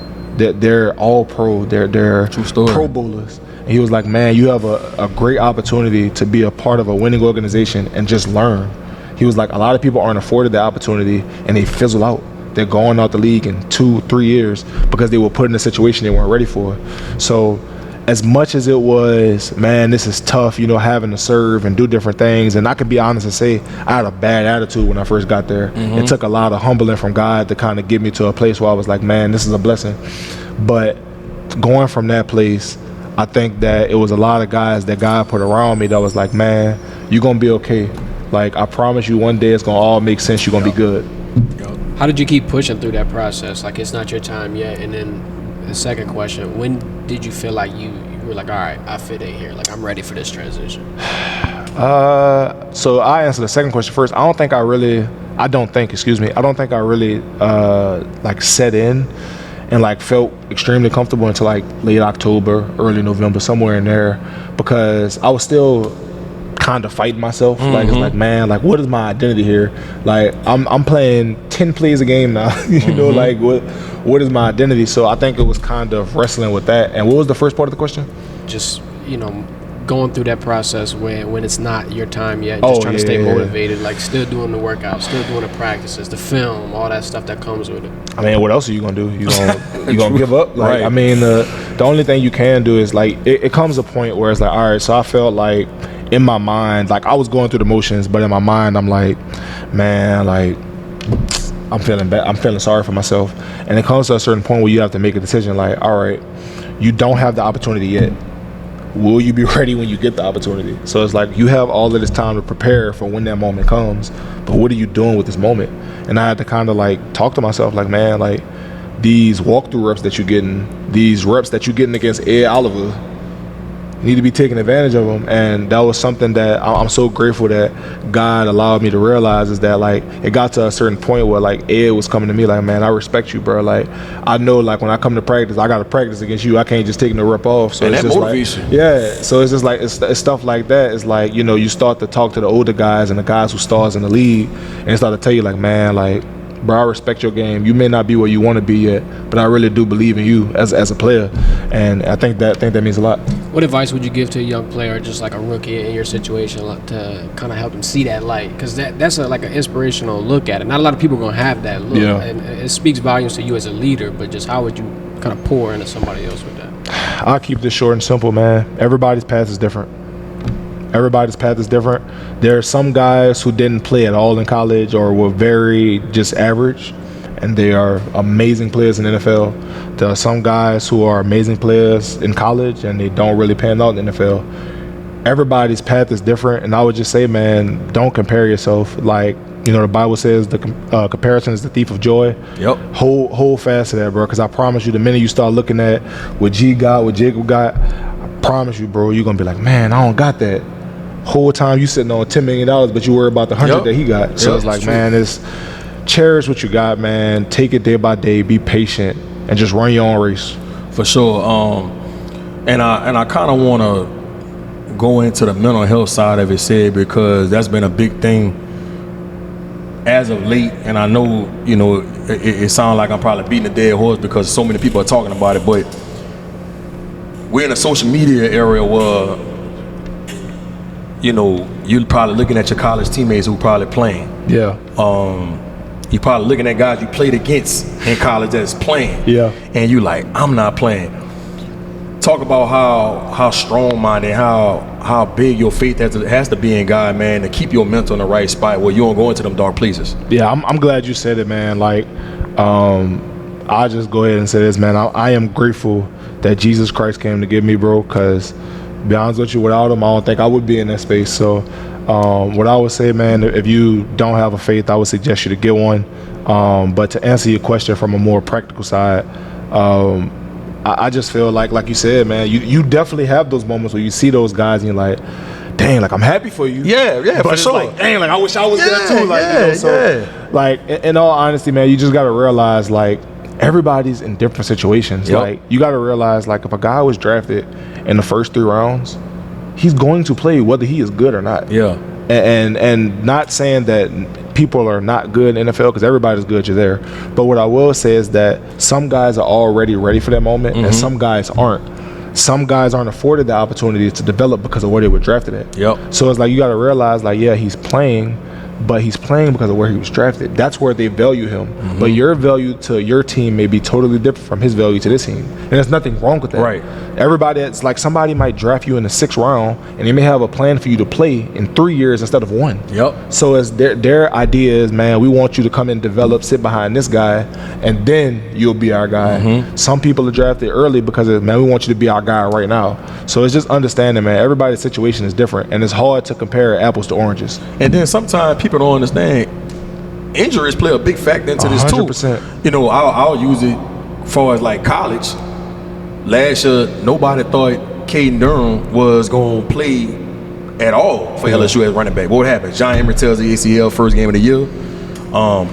They're all pro. They're True story. Pro bowlers. And he was like, man, you have a great opportunity to be a part of a winning organization and just learn. He was like, a lot of people aren't afforded the opportunity and they fizzle out. They're going out the league in 2-3 years because they were put in a situation they weren't ready for. So as much as it was, man, this is tough, having to serve and do different things. And I can be honest and say I had a bad attitude when I first got there. Mm-hmm. It took a lot of humbling from God to kind of get me to a place where I was like, man, this is a blessing. But going from that place, I think that it was a lot of guys that God put around me that was like, man, you're going to be okay. Like, I promise you one day it's going to all make sense. You're going to be good. How did you keep pushing through that process? Like, it's not your time yet. And then the second question, when did you feel like you were like, all right, I fit in here. Like, I'm ready for this transition? So I answer the second question first. I don't think I really like set in and like felt extremely comfortable until like late October, early November, somewhere in there, because I was still kind of fighting myself. Mm-hmm. Like, it's like, man, like, what is my identity here? Like, I'm playing 10 plays a game now. Like, what is my identity? So I think it was kind of wrestling with that. And what was the first part of the question? Just, going through that process when it's not your time yet, just trying to stay motivated, like still doing the workouts, still doing the practices, the film, all that stuff that comes with it. I mean, what else are you gonna do? You gonna give up? Like, right. I mean, the only thing you can do is like it comes a point where it's like, all right. So I felt like in my mind, like I was going through the motions, but in my mind, I'm like, man, like I'm feeling bad. I'm feeling sorry for myself. And it comes to a certain point where you have to make a decision. Like, all right, you don't have the opportunity yet. Will you be ready when you get the opportunity? So it's like you have all of this time to prepare for when that moment comes, but what are you doing with this moment? And I had to kind of like talk to myself like, man, like these walkthrough reps that you're getting, these reps that you're getting against Ed Oliver, You need to be taking advantage of them. And that was something that I'm so grateful that God allowed me to realize, is that, like, it got to a certain point where, like, Ed was coming to me like, man, I respect you, bro. Like, I know, like, when I come to practice, I got to practice against you. I can't just take no rep off. So and it's that just motivates like, you. yeah. So it's just like, it's stuff like that. It's like, you know, you start to talk to the older guys and the guys who stars in the league, and they start to tell you, like, man, like, bro, I respect your game. You may not be where you want to be yet, but I really do believe in you as a player, and I think that means a lot. What advice would you give to a young player, just like a rookie in your situation, to kind of help them see that light? Because that's like an inspirational look at it. Not a lot of people are going to have that look, and it speaks volumes to you as a leader, but just how would you kind of pour into somebody else with that? I'll keep this short and simple, man. Everybody's path is different. Everybody's path is different. There are some guys who didn't play at all in college or were very just average, and they are amazing players in the NFL. There are some guys who are amazing players in college and they don't really pan out in the NFL. Everybody's path is different, and I would just say, man, don't compare yourself. Like, you know, the Bible says the comparison is the thief of joy. Yep. Hold fast to that, bro, because I promise you, the minute you start looking at what G got, what Jacob got, I promise you, bro, you're going to be like, man, I don't got that. Whole time you sitting on $10 million, but you worry about the 100 that he got. So it's like, man, it's cherish what you got, man. Take it day by day. Be patient and just run your own race. For sure. And I kind of want to go into the mental health side of it, said, because that's been a big thing as of late. And I know, you know, it sounds like I'm probably beating a dead horse because so many people are talking about it, but we're in a social media area where, you know, you're probably looking at your college teammates who probably playing. Yeah. You're probably looking at guys you played against in college that's playing. Yeah. And you like, I'm not playing. Talk about how strong-minded, how big your faith has to be in God, man, to keep your mental in the right spot where you don't go into them dark places. Yeah, I'm glad you said it, man. Like, I'll just go ahead and say this, man. I am grateful that Jesus Christ came to get me, bro, because to be honest with you, without him, I don't think I would be in that space. So what I would say, man, if you don't have a faith, I would suggest you to get one. But to answer your question from a more practical side, I just feel like you said, man, you definitely have those moments where you see those guys and you're like, dang, like, I'm happy for you. Yeah, but for it's sure. like, dang, like, I wish I was there too. Like, you know, so like, in all honesty, man, you just got to realize, like, everybody's in different situations. Yep. Like, you got to realize, like, if a guy was drafted in the first 3 rounds, he's going to play whether he is good or not. Yeah. And not saying that people are not good in NFL, because everybody's good, you're there. But what I will say is that some guys are already ready for that moment, and some guys aren't. Some guys aren't afforded the opportunity to develop because of where they were drafted at. Yep. So it's like, you got to realize, like, yeah, he's playing, but he's playing because of where he was drafted. That's where they value him. But your value to your team may be totally different from his value to this team. And there's nothing wrong with that. Right. Everybody, it's like somebody might draft you in the 6th round, and they may have a plan for you to play in 3 years instead of 1. Yep. So it's their idea is, man, we want you to come and develop, sit behind this guy, and then you'll be our guy. Some people are drafted early because of, man, we want you to be our guy right now. So it's just understanding, man, everybody's situation is different, and it's hard to compare apples to oranges. And then sometimes people don't understand, injuries play a big factor into this 100%. too. You know, I'll use it as far as like college. Last year, nobody thought Caden Durham was going to play at all for LSU as running back. What happened? John Emery tells the ACL first game of the year.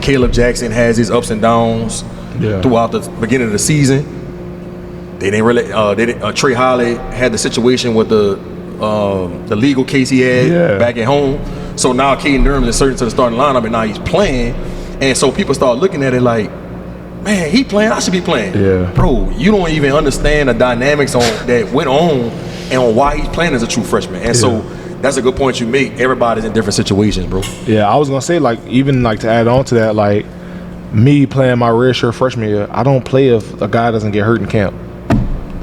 Caleb Jackson has his ups and downs throughout the beginning of the season. They didn't really. Trey Holly had the situation with the legal case he had back at home. So now Caden Durham is inserted to the starting lineup, and now he's playing. And so people start looking at it like, man, he playing, I should be playing. Yeah. Bro, you don't even understand the dynamics that went on and on why he's playing as a true freshman. And so that's a good point you make. Everybody's in different situations, bro. Yeah, I was going to say, like, even like to add on to that, like, me playing my redshirt freshman year, I don't play if a guy doesn't get hurt in camp.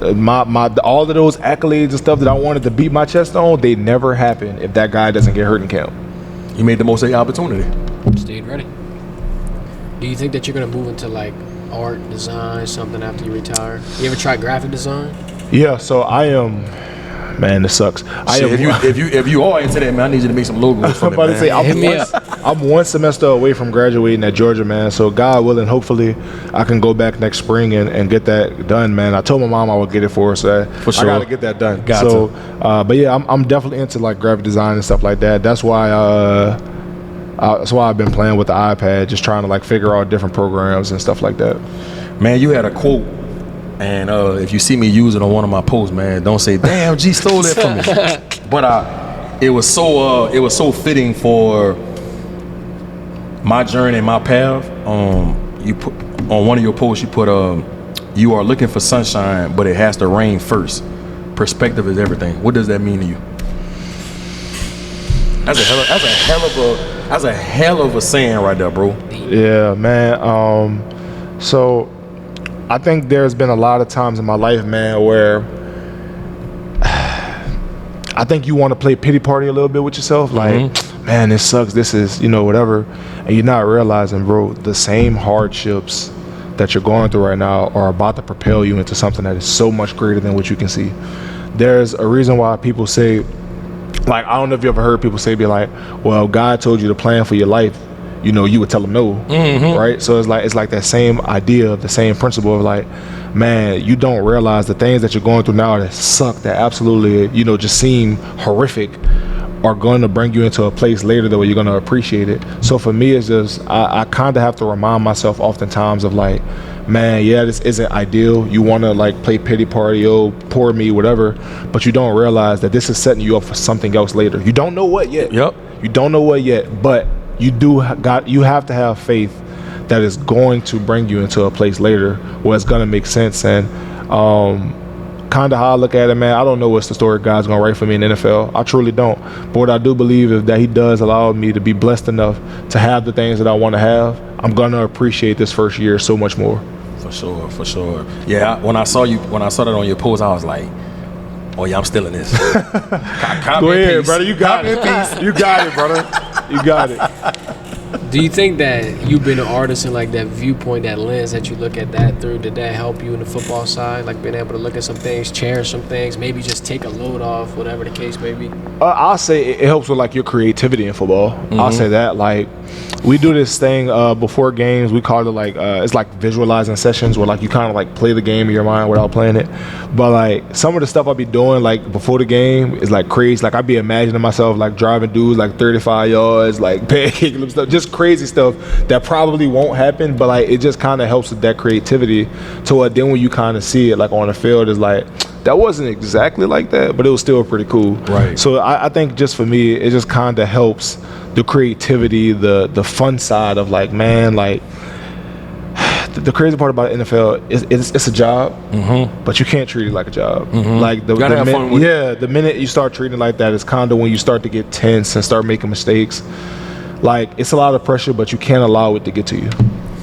All of those accolades and stuff that I wanted to beat my chest on, they never happen if that guy doesn't get hurt in camp. You made the most of the opportunity. Stayed ready. Do you think that you're going to move into, like, art, design, something after you retire? You ever try graphic design? Yeah, so I am, Man, this sucks. If you are into that, man, I need you to make some logos for me, man. To say, I'm one semester away from graduating at Georgia, man. So God willing, hopefully I can go back next spring and get that done, man. I told my mom I would get it for her, so for sure. I got to get that done. But yeah, I'm definitely into like graphic design and stuff like that. That's why I've been playing with the iPad, just trying to like figure out different programs and stuff like that. Man, you had a quote. And if you see me use it on one of my posts, man, don't say, "Damn, G stole that from me." But it was so fitting for my journey and my path. You put on one of your posts, you put, "You are looking for sunshine, but it has to rain first. Perspective is everything." What does that mean to you? That's a hell of a saying right there, bro. Yeah, man. So I think there's been a lot of times in my life, man, where I think you want to play pity party a little bit with yourself. Like, man, this sucks. This is, whatever. And you're not realizing, bro, the same hardships that you're going through right now are about to propel you into something that is so much greater than what you can see. There's a reason why people say, like, I don't know if you ever heard people say, be like, well, God told you to plan for your life. You would tell them no, right? So it's like that same idea, the same principle of like, man, you don't realize the things that you're going through now that suck, that absolutely, just seem horrific, are going to bring you into a place later that where you're going to appreciate it. So for me, it's just, I kind of have to remind myself oftentimes of like, man, yeah, this isn't ideal. You want to like play pity party, oh, poor me, whatever, but you don't realize that this is setting you up for something else later. You don't know what yet. Yep. You don't know what yet, but you have to have faith that is going to bring you into a place later where it's going to make sense. And kind of how I look at it, man, I don't know what's the story God's going to write for me in the NFL. I truly don't. But what I do believe is that he does allow me to be blessed enough to have the things that I want to have. I'm going to appreciate this first year so much more. For sure. Yeah, when I saw that on your post, I was like, oh yeah, I'm still in this. Go ahead, brother. You got it. You got it, brother. You got it. Do you think that you being an artist and like that viewpoint, that lens that you look at that through, did that help you in the football side? Like being able to look at some things, cherish some things, maybe just take a load off, whatever the case may be? I'll say it helps with like your creativity in football. I'll say that. Like, we do this thing before games. We call it like it's like visualizing sessions where like you kind of like play the game in your mind without playing it. But like some of the stuff I'll be doing like before the game is like crazy. Like I'd be imagining myself like driving dudes like 35 yards, like pancake them stuff, just crazy stuff that probably won't happen. But like it just kind of helps with that creativity. So then when you kind of see it like on the field, it's like that wasn't exactly like that, but it was still pretty cool. Right. So I think just for me, it just kind of helps the creativity, the fun side of like, man, like the crazy part about NFL is it's a job, but you can't treat it like a job. Like the minute you start treating it like that, it's kind of when you start to get tense and start making mistakes. Like it's a lot of pressure, but you can't allow it to get to you.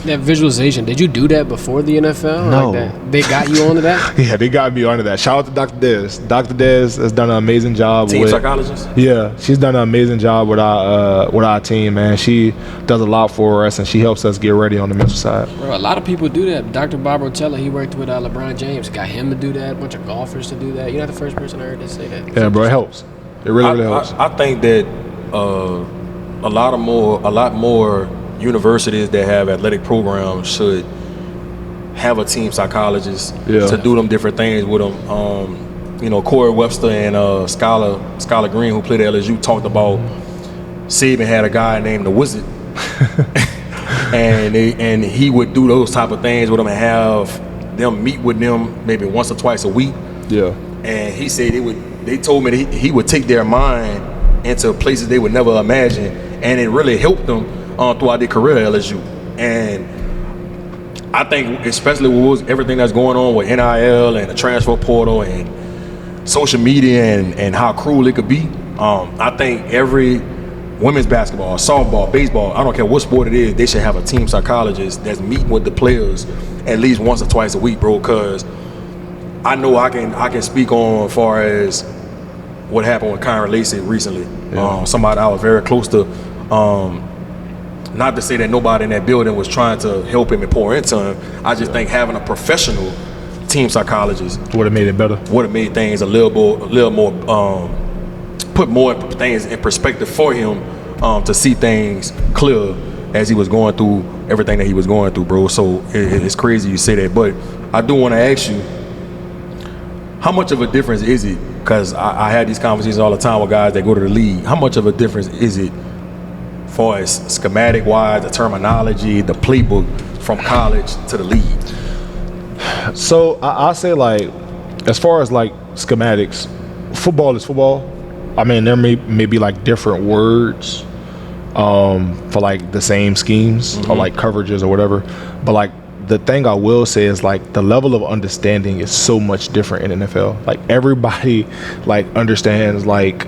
That visualization, did you do that before the NFL? No. Like that? They got you onto that? Yeah, they got me onto that. Shout out to Dr. Dez. Dr. Dez has done an amazing job. Team psychologist? Yeah, she's done an amazing job with our team, man. She does a lot for us, and she helps us get ready on the mental side. Bro, a lot of people do that. Dr. Bob Rotella, he worked with LeBron James. Got him to do that. A bunch of golfers to do that. You're not the first person I heard to say that. Yeah, bro, it helps. It really helps. I think that a lot more universities that have athletic programs should have a team psychologist to do them different things with them. Corey Webster and Skylar Green, who played at LSU, talked about Saban had a guy named the Wizard, and he would do those type of things with them and have them meet with them maybe once or twice a week. Yeah. And he said they told me that he would take their mind into places they would never imagine, and it really helped them throughout their career at LSU. And I think especially with everything that's going on with NIL and the transfer portal and social media and how cruel it could be, I think every women's basketball, softball, baseball, I don't care what sport it is, they should have a team psychologist that's meeting with the players at least once or twice a week, bro, because I know I can speak on as far as what happened with Kyron Lacey recently. Yeah. Somebody I was very close to. Not to say that nobody in that building was trying to help him and pour into him. I just think having a professional team psychologist. Would have made it better. Would have made things a little more, put more things in perspective for him to see things clear as he was going through everything that he was going through, bro. So it's crazy you say that, but I do want to ask you, how much of a difference is it? Because I had these conversations all the time with guys that go to the league. How much of a difference is it far as schematic wise, the terminology, the playbook from college to the league? So I'll say, like, as far as like schematics, football is football. I mean, there may be like different words for like the same schemes or like coverages or whatever, but like the thing I will say is like the level of understanding is so much different in NFL. Like everybody like understands like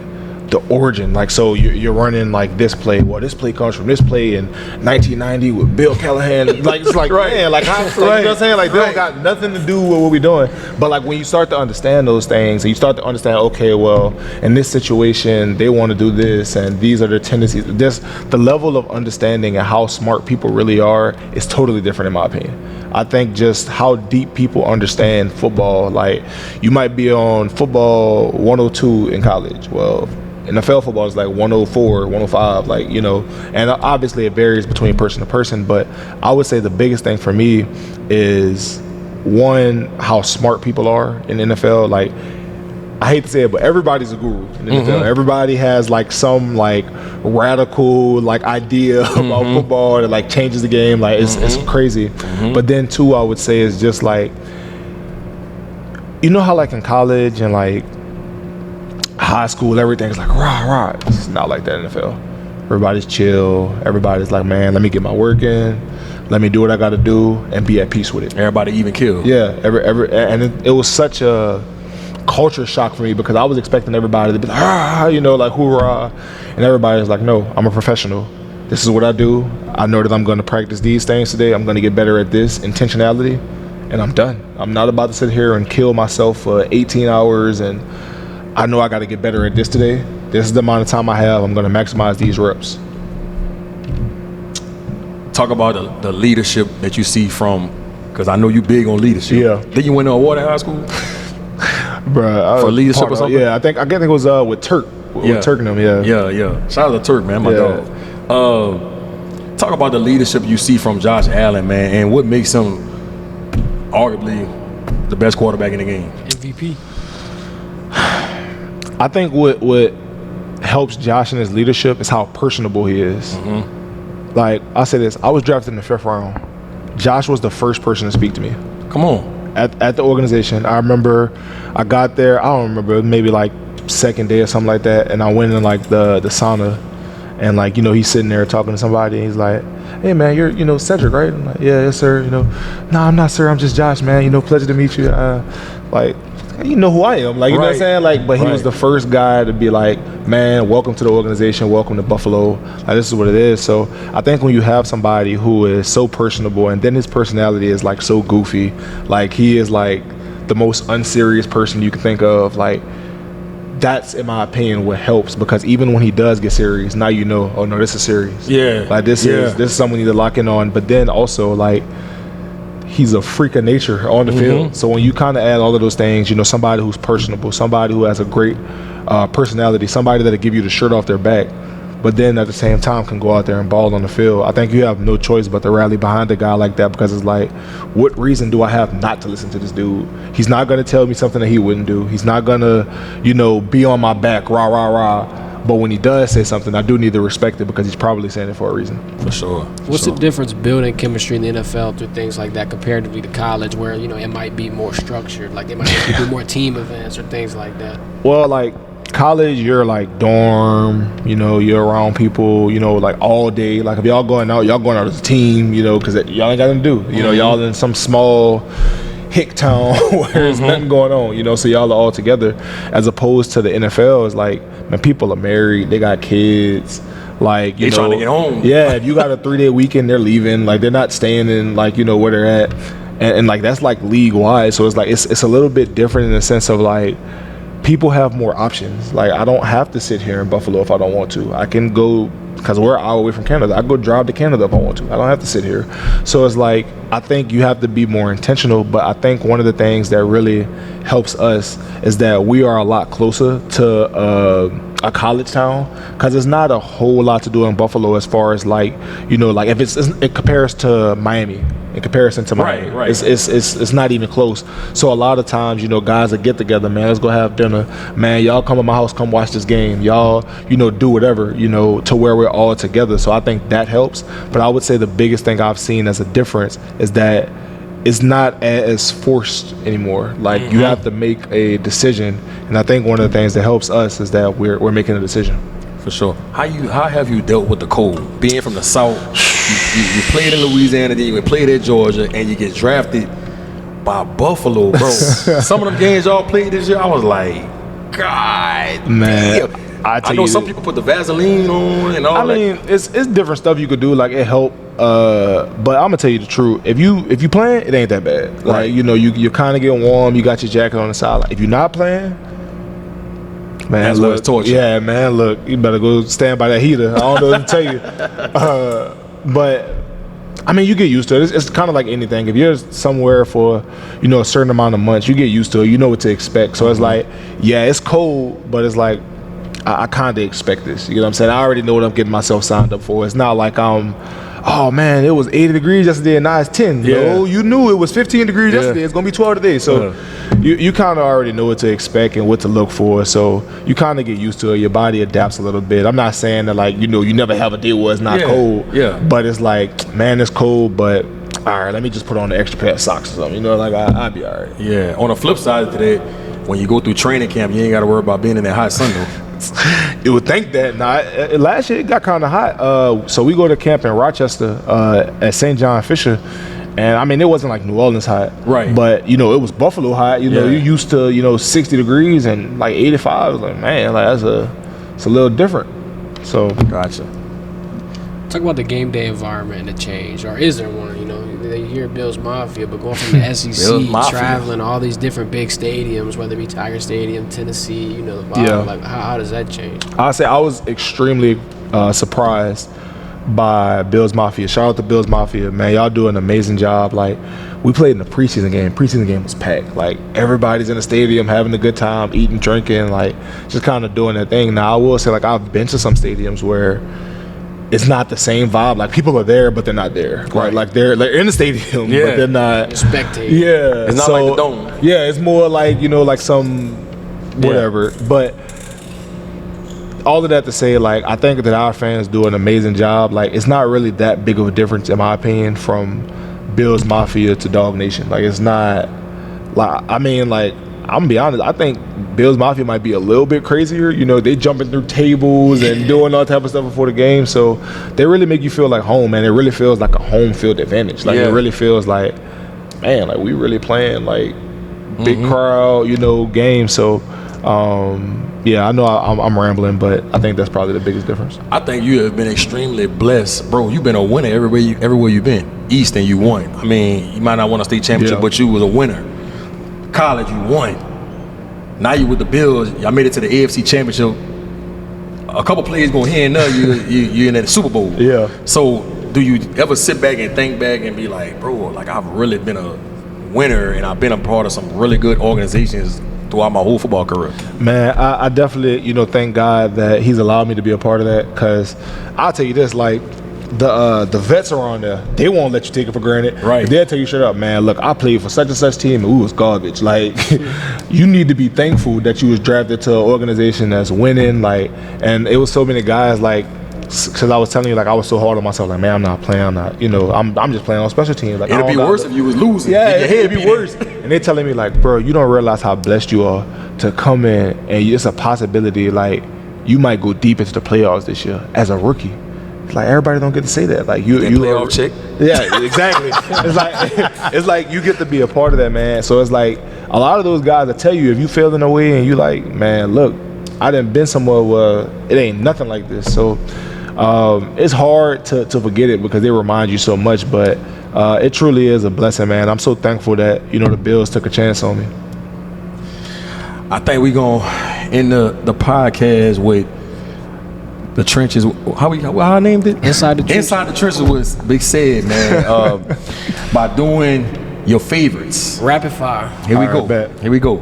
the origin. Like, so you're running like this play. Well, this play comes from this play in 1990 with Bill Callahan. Like, it's like, right. Man, like, you know what I'm saying? Like, they don't got nothing to do with what we're doing. But like when you start to understand those things, and you start to understand, okay, well, in this situation, they want to do this, and these are their tendencies. The level of understanding and how smart people really are is totally different in my opinion. I think just how deep people understand football. Like, you might be on football 102 in college. Well, NFL football is like 104, 105, like, you know, and obviously it varies between person to person, but I would say the biggest thing for me is, one, how smart people are in the NFL. Like, I hate to say it, but everybody's a guru in the NFL. Everybody has like some like radical like idea about football that like changes the game. Like, it's crazy. But then two, I would say, is just like, you know how like in college and like high school, everything's like rah. It's not like that in the NFL. Everybody's chill. Everybody's like, man, let me get my work in. Let me do what I got to do and be at peace with it. Everybody even killed. Yeah, and it was such a culture shock for me, because I was expecting everybody to be like, you know, like hoorah, and everybody's like, no, I'm a professional. This is what I do. I know that I'm going to practice these things today. I'm going to get better at this intentionality, and I'm done. I'm not about to sit here and kill myself for 18 hours, and I know I got to get better at this today. This is the amount of time I have. I'm going to maximize these reps. Talk about the leadership that you see from, because I know you big on leadership. Yeah. Then you went to a award in high school? Bruh, for leadership or something? Yeah, I think it was with Turk. With Turk and them, Yeah. Shout out to Turk, man, my dog. Talk about the leadership you see from Josh Allen, man, and what makes him arguably the best quarterback in the game. MVP. I think what helps Josh in his leadership is how personable he is. Like, I'll say this, I was drafted in the 5th round. Josh was the first person to speak to me. Come on. At the organization. I remember I got there, I don't remember, maybe like second day or something like that, and I went in like the sauna, and like, you know, he's sitting there talking to somebody, and he's like, hey man, you're, you know, Sedrick, right? I'm like, yeah, yes sir. You know, no, I'm not sir, I'm just Josh, man, you know, pleasure to meet you. Like, you know who I am, like, you know what I'm saying? Like, but he was the first guy to be like, man, welcome to the organization, welcome to Buffalo, like, this is what it is. So I think when you have somebody who is so personable, and then his personality is like so goofy, like he is like the most unserious person you can think of, like, that's, in my opinion, what helps, because even when he does get serious, now you know, oh no, this is serious. Yeah. Like, this is someone you need to lock in on. But then also, like, he's a freak of nature on the field. So when you kind of add all of those things, you know, somebody who's personable, somebody who has a great personality, somebody that'll give you the shirt off their back, but then at the same time can go out there and ball on the field, I think you have no choice but to rally behind a guy like that, because it's like, what reason do I have not to listen to this dude? He's not going to tell me something that he wouldn't do. He's not going to, you know, be on my back, rah. But when he does say something, I do need to respect it, because he's probably saying it for a reason. For sure. What's the difference building chemistry in the NFL through things like that comparatively to college, where, you know, it might be more structured, like they might have to do more team events or things like that? Well, like college, you're like dorm, you know, you're around people, you know, like all day. Like if y'all going out as a team, you know, because y'all ain't got nothing to do. You know, y'all in some small hick town where there's nothing going on, you know, so y'all are all together. As opposed to the NFL, is like, man, people are married, they got kids, like, you know, trying to get home. Yeah, if you got a 3-day weekend, they're leaving, like they're not staying in, like, you know, where they're at, and like that's like league wide. So it's like it's a little bit different in the sense of like, people have more options. Like, I don't have to sit here in Buffalo if I don't want to. I can go because we're an hour away from Canada. I go drive to Canada if I want to. I don't have to sit here. So it's like, I think you have to be more intentional. But I think one of the things that really helps us is that we are a lot closer to a college town, because there's not a whole lot to do in Buffalo as far as like, you know, like if it compares to Miami. In comparison to Miami, right. It's not even close. So a lot of times, you know, guys will get together, man, let's go have dinner, man, y'all come to my house, come watch this game, y'all, you know, do whatever, you know, to where we're all together. So I think that helps. But I would say the biggest thing I've seen as a difference is that it's not as forced anymore. Like you have to make a decision, and I think one of the things that helps us is that we're making a decision. For sure. How have you dealt with the cold? Being from the South, you played in Louisiana, then you played at Georgia, and you get drafted by Buffalo, bro. Some of them games y'all played this year, I was like, God, man. Damn. I know some people put the Vaseline on and all that. I mean, it's different stuff you could do. Like it helped. But I'm gonna tell you the truth. If you playing, it ain't that bad. Like Right. you know, you kind of get warm. You got your jacket on the side. Like, if you're not playing, man, That's look, where it's torture. Yeah, man, look, you better go stand by that heater. I don't know what to tell you. But I mean, you get used to it. It's kind of like anything. If you're somewhere for, you know, a certain amount of months, you get used to it. You know what to expect. So it's like, yeah, it's cold, but it's like, I kind of expect this. You know what I'm saying? I already know what I'm getting myself signed up for. It's not like oh man, it was 80 degrees yesterday and now it's 10. Yeah. Yo, you knew it was 15 degrees yesterday. It's going to be 12 today. So you kind of already know what to expect and what to look for. So you kind of get used to it. Your body adapts a little bit. I'm not saying that, like, you know, you never have a day where it's not cold. Yeah. But it's like, man, it's cold, but all right, let me just put on an extra pair of socks or something. You know, like I'll be all right. Yeah. On the flip side of that, when you go through training camp, you ain't got to worry about being in that hot sun though. You would think that. Last year it got kind of hot. So we go to camp in Rochester at St. John Fisher, and I mean it wasn't like New Orleans hot, Right. But you know it was Buffalo hot. You know, you used to 60 degrees and like 85. I was like, man, like it's a little different. So Gotcha. Talk about the game day environment and the change, or is there one? You know, they hear Bills Mafia, but going from the SEC, traveling all these different big stadiums, whether it be Tiger Stadium, Tennessee, you know, the vibe, like how does that change? I'll say I was extremely surprised by Bills Mafia. Shout out to Bills Mafia, man. Y'all do an amazing job. Like, we played in the preseason game. Preseason game was packed. Like, everybody's in the stadium having a good time, eating, drinking, like, just kind of doing their thing. Now, I will say, like, I've been to some stadiums where it's not the same vibe. Like, people are there, but they're not there. Right? Like they're in the stadium, but they're not. Spectating. Yeah. It's not like the Dome. Yeah, it's more like, you know, like some whatever. Yeah. But all of that to say, like, I think that our fans do an amazing job. Like, it's not really that big of a difference, in my opinion, from Bills Mafia to Dog Nation. Like, it's not, like, I mean, like, I'm gonna be honest, I think Bills Mafia might be a little bit crazier. You know, they jumping through tables and doing all type of stuff before the game. So they really make you feel like home, man. It really feels like a home field advantage. Like, it really feels like, man, like, we really playing, like, big crowd, you know, game. So, yeah, I know I'm rambling, but I think that's probably the biggest difference. I think you have been extremely blessed, bro. You've been a winner everywhere you've been. East, and you won. I mean, you might not win a state championship, but you was a winner. College, you won. Now you with the Bills. Y'all made it to the AFC Championship. A couple players going here and there. You're in the Super Bowl. Yeah. So, do you ever sit back and think back and be like, bro, like, I've really been a winner and I've been a part of some really good organizations throughout my whole football career? Man, I definitely, you know, thank God that he's allowed me to be a part of that, because I'll tell you this, like, the vets are on there. They won't let you take it for granted. Right. They'll tell you straight up, man, look, I played for such and such team and we was garbage. Like, you need to be thankful that you was drafted to an organization that's winning. Like, and it was so many guys, like, because I was telling you, like, I was so hard on myself, like, man, I'm not playing, I'm just playing on special teams. Like, it'd be worse if you was losing. Yeah, it'd be worse. And they're telling me, like, bro, you don't realize how blessed you are to come in, and it's a possibility, like, you might go deep into the playoffs this year as a rookie. It's like, everybody don't get to say that. Like, you playoff chick. Yeah, exactly. it's like you get to be a part of that, man. So it's like a lot of those guys that tell you, if you fail in a way and you like, man, look, I done been somewhere where it ain't nothing like this. So it's hard to forget it, because they remind you so much. But it truly is a blessing, man. I'm so thankful that, you know, the Bills took a chance on me. I think we're going to end the podcast with The trenches. How I named it? Inside the trenches. Inside the trenches was Big Sid, man. By doing your favorites. Rapid fire. Here we All go. right, bet. Here we go.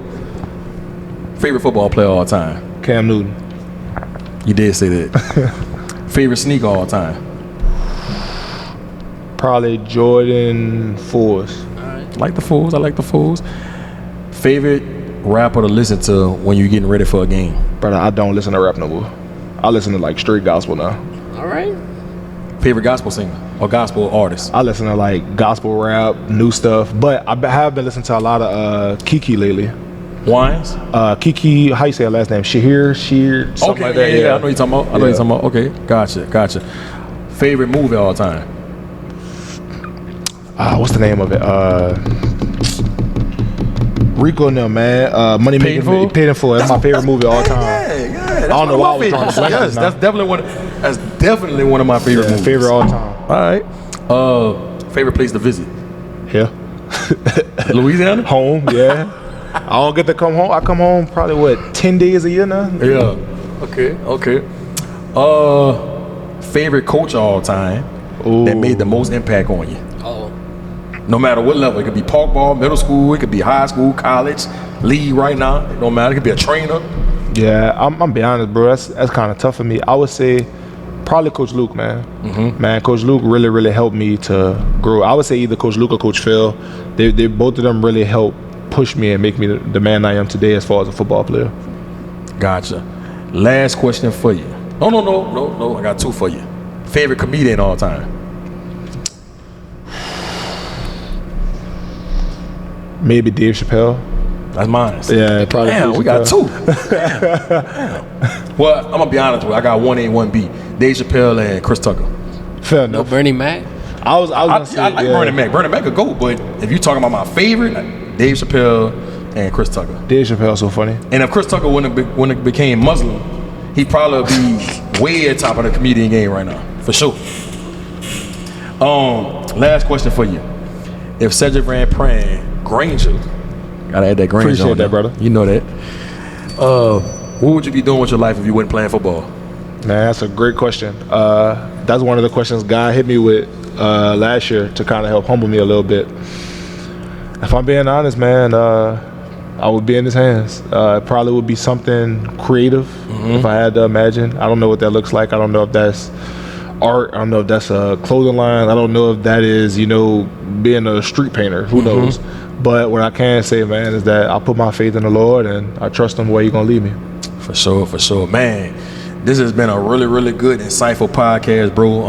Favorite football player all time. Cam Newton. You did say that. Favorite sneaker all time. Probably Jordan 4s. I like the Fools. Favorite rapper to listen to when you're getting ready for a game. Brother, I don't listen to rap no more. I listen to like straight gospel now. All right. Favorite gospel singer or gospel artist. I listen to like gospel rap, new stuff, but I have been listening to a lot of Kiki lately. Wines? Kiki, how you say her last name? Sheer, something Okay, like that. yeah, I know you're talking about. Okay, gotcha. Favorite movie all time. What's the name of it? Rico and them, man. Money Paid in Full? Paid in Full. That's my favorite movie of all time. Yeah. I don't know why I was drawing the blank. Yes, that's definitely one of my favorite movies. Favorite all time. All right. Favorite place to visit. Here. Louisiana? Home, yeah. I don't get to come home. I come home probably 10 days a year now. Yeah. Okay. Favorite coach of all time that made the most impact on you. No matter what level. It could be park ball, middle school, it could be high school, college, league right now. It don't matter. It could be a trainer. Yeah, I'm be honest, bro. That's kind of tough for me. I would say probably Coach Luke, man. Mm-hmm. Man, Coach Luke really helped me to grow. I would say either Coach Luke or Coach Phil. They both of them really helped push me and make me the man I am today as far as a football player. Gotcha. Last question for you. No. I got two for you. Favorite comedian all time. Maybe Dave Chappelle. That's mine. Yeah, probably. Damn, we got two. Damn. Well, I'm gonna be honest with you. I got 1A, 1B. Dave Chappelle and Chris Tucker. Fair No enough. Bernie Mac. I was gonna say, I like Bernie Mac. Bernie Mac could go, but if you're talking about my favorite, Dave Chappelle and Chris Tucker. Dave Chappelle so funny. And if Chris Tucker wouldn't have became Muslim, he'd probably be way at top of the comedian game right now, for sure. Last question for you. If Sedrick ran Pran-Granger, gotta add that Granger Appreciate on that, there. brother. You know that. What would you be doing with your life if you weren't playing football? Man, that's a great question. That's one of the questions God hit me with last year to kind of help humble me a little bit. If I'm being honest, man, I would be in his hands. It probably would be something creative if I had to imagine. I don't know what that looks like. I don't know if that's art. I don't know if that's a clothing line. I don't know if that is, being a street painter. Who knows? But what I can say, man, is that I put my faith in the Lord and I trust him where he's going to lead me. For sure. Man, this has been a really good, insightful podcast, bro.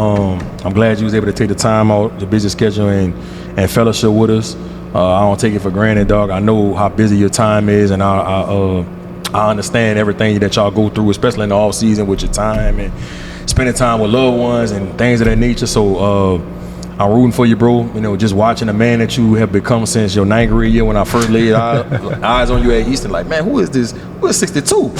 I'm glad you was able to take the time out, your busy schedule, and fellowship with us. I don't take it for granted, dog. I know how busy your time is, and I understand everything that y'all go through, especially in the off season with your time and spending time with loved ones and things of that nature. So I'm rooting for you, bro. Just watching the man that you have become since your 9th grade year when I first laid eyes on you at Easton. Like, man, who is this? Who is 62?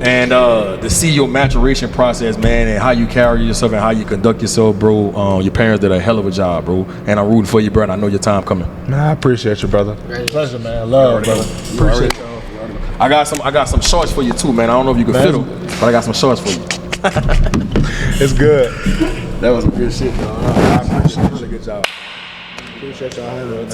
And to see your maturation process, man, and how you carry yourself and how you conduct yourself, bro. Your parents did a hell of a job, bro. And I'm rooting for you, bro. And I know your time coming. Man, I appreciate you, brother. Pleasure, man. Love, brother. Appreciate you. I got some shorts for you too, man. I don't know if you can fit them, but I got some shorts for you. It's good. That was some good shit, dog. I appreciate it. Really good job. Appreciate y'all having me.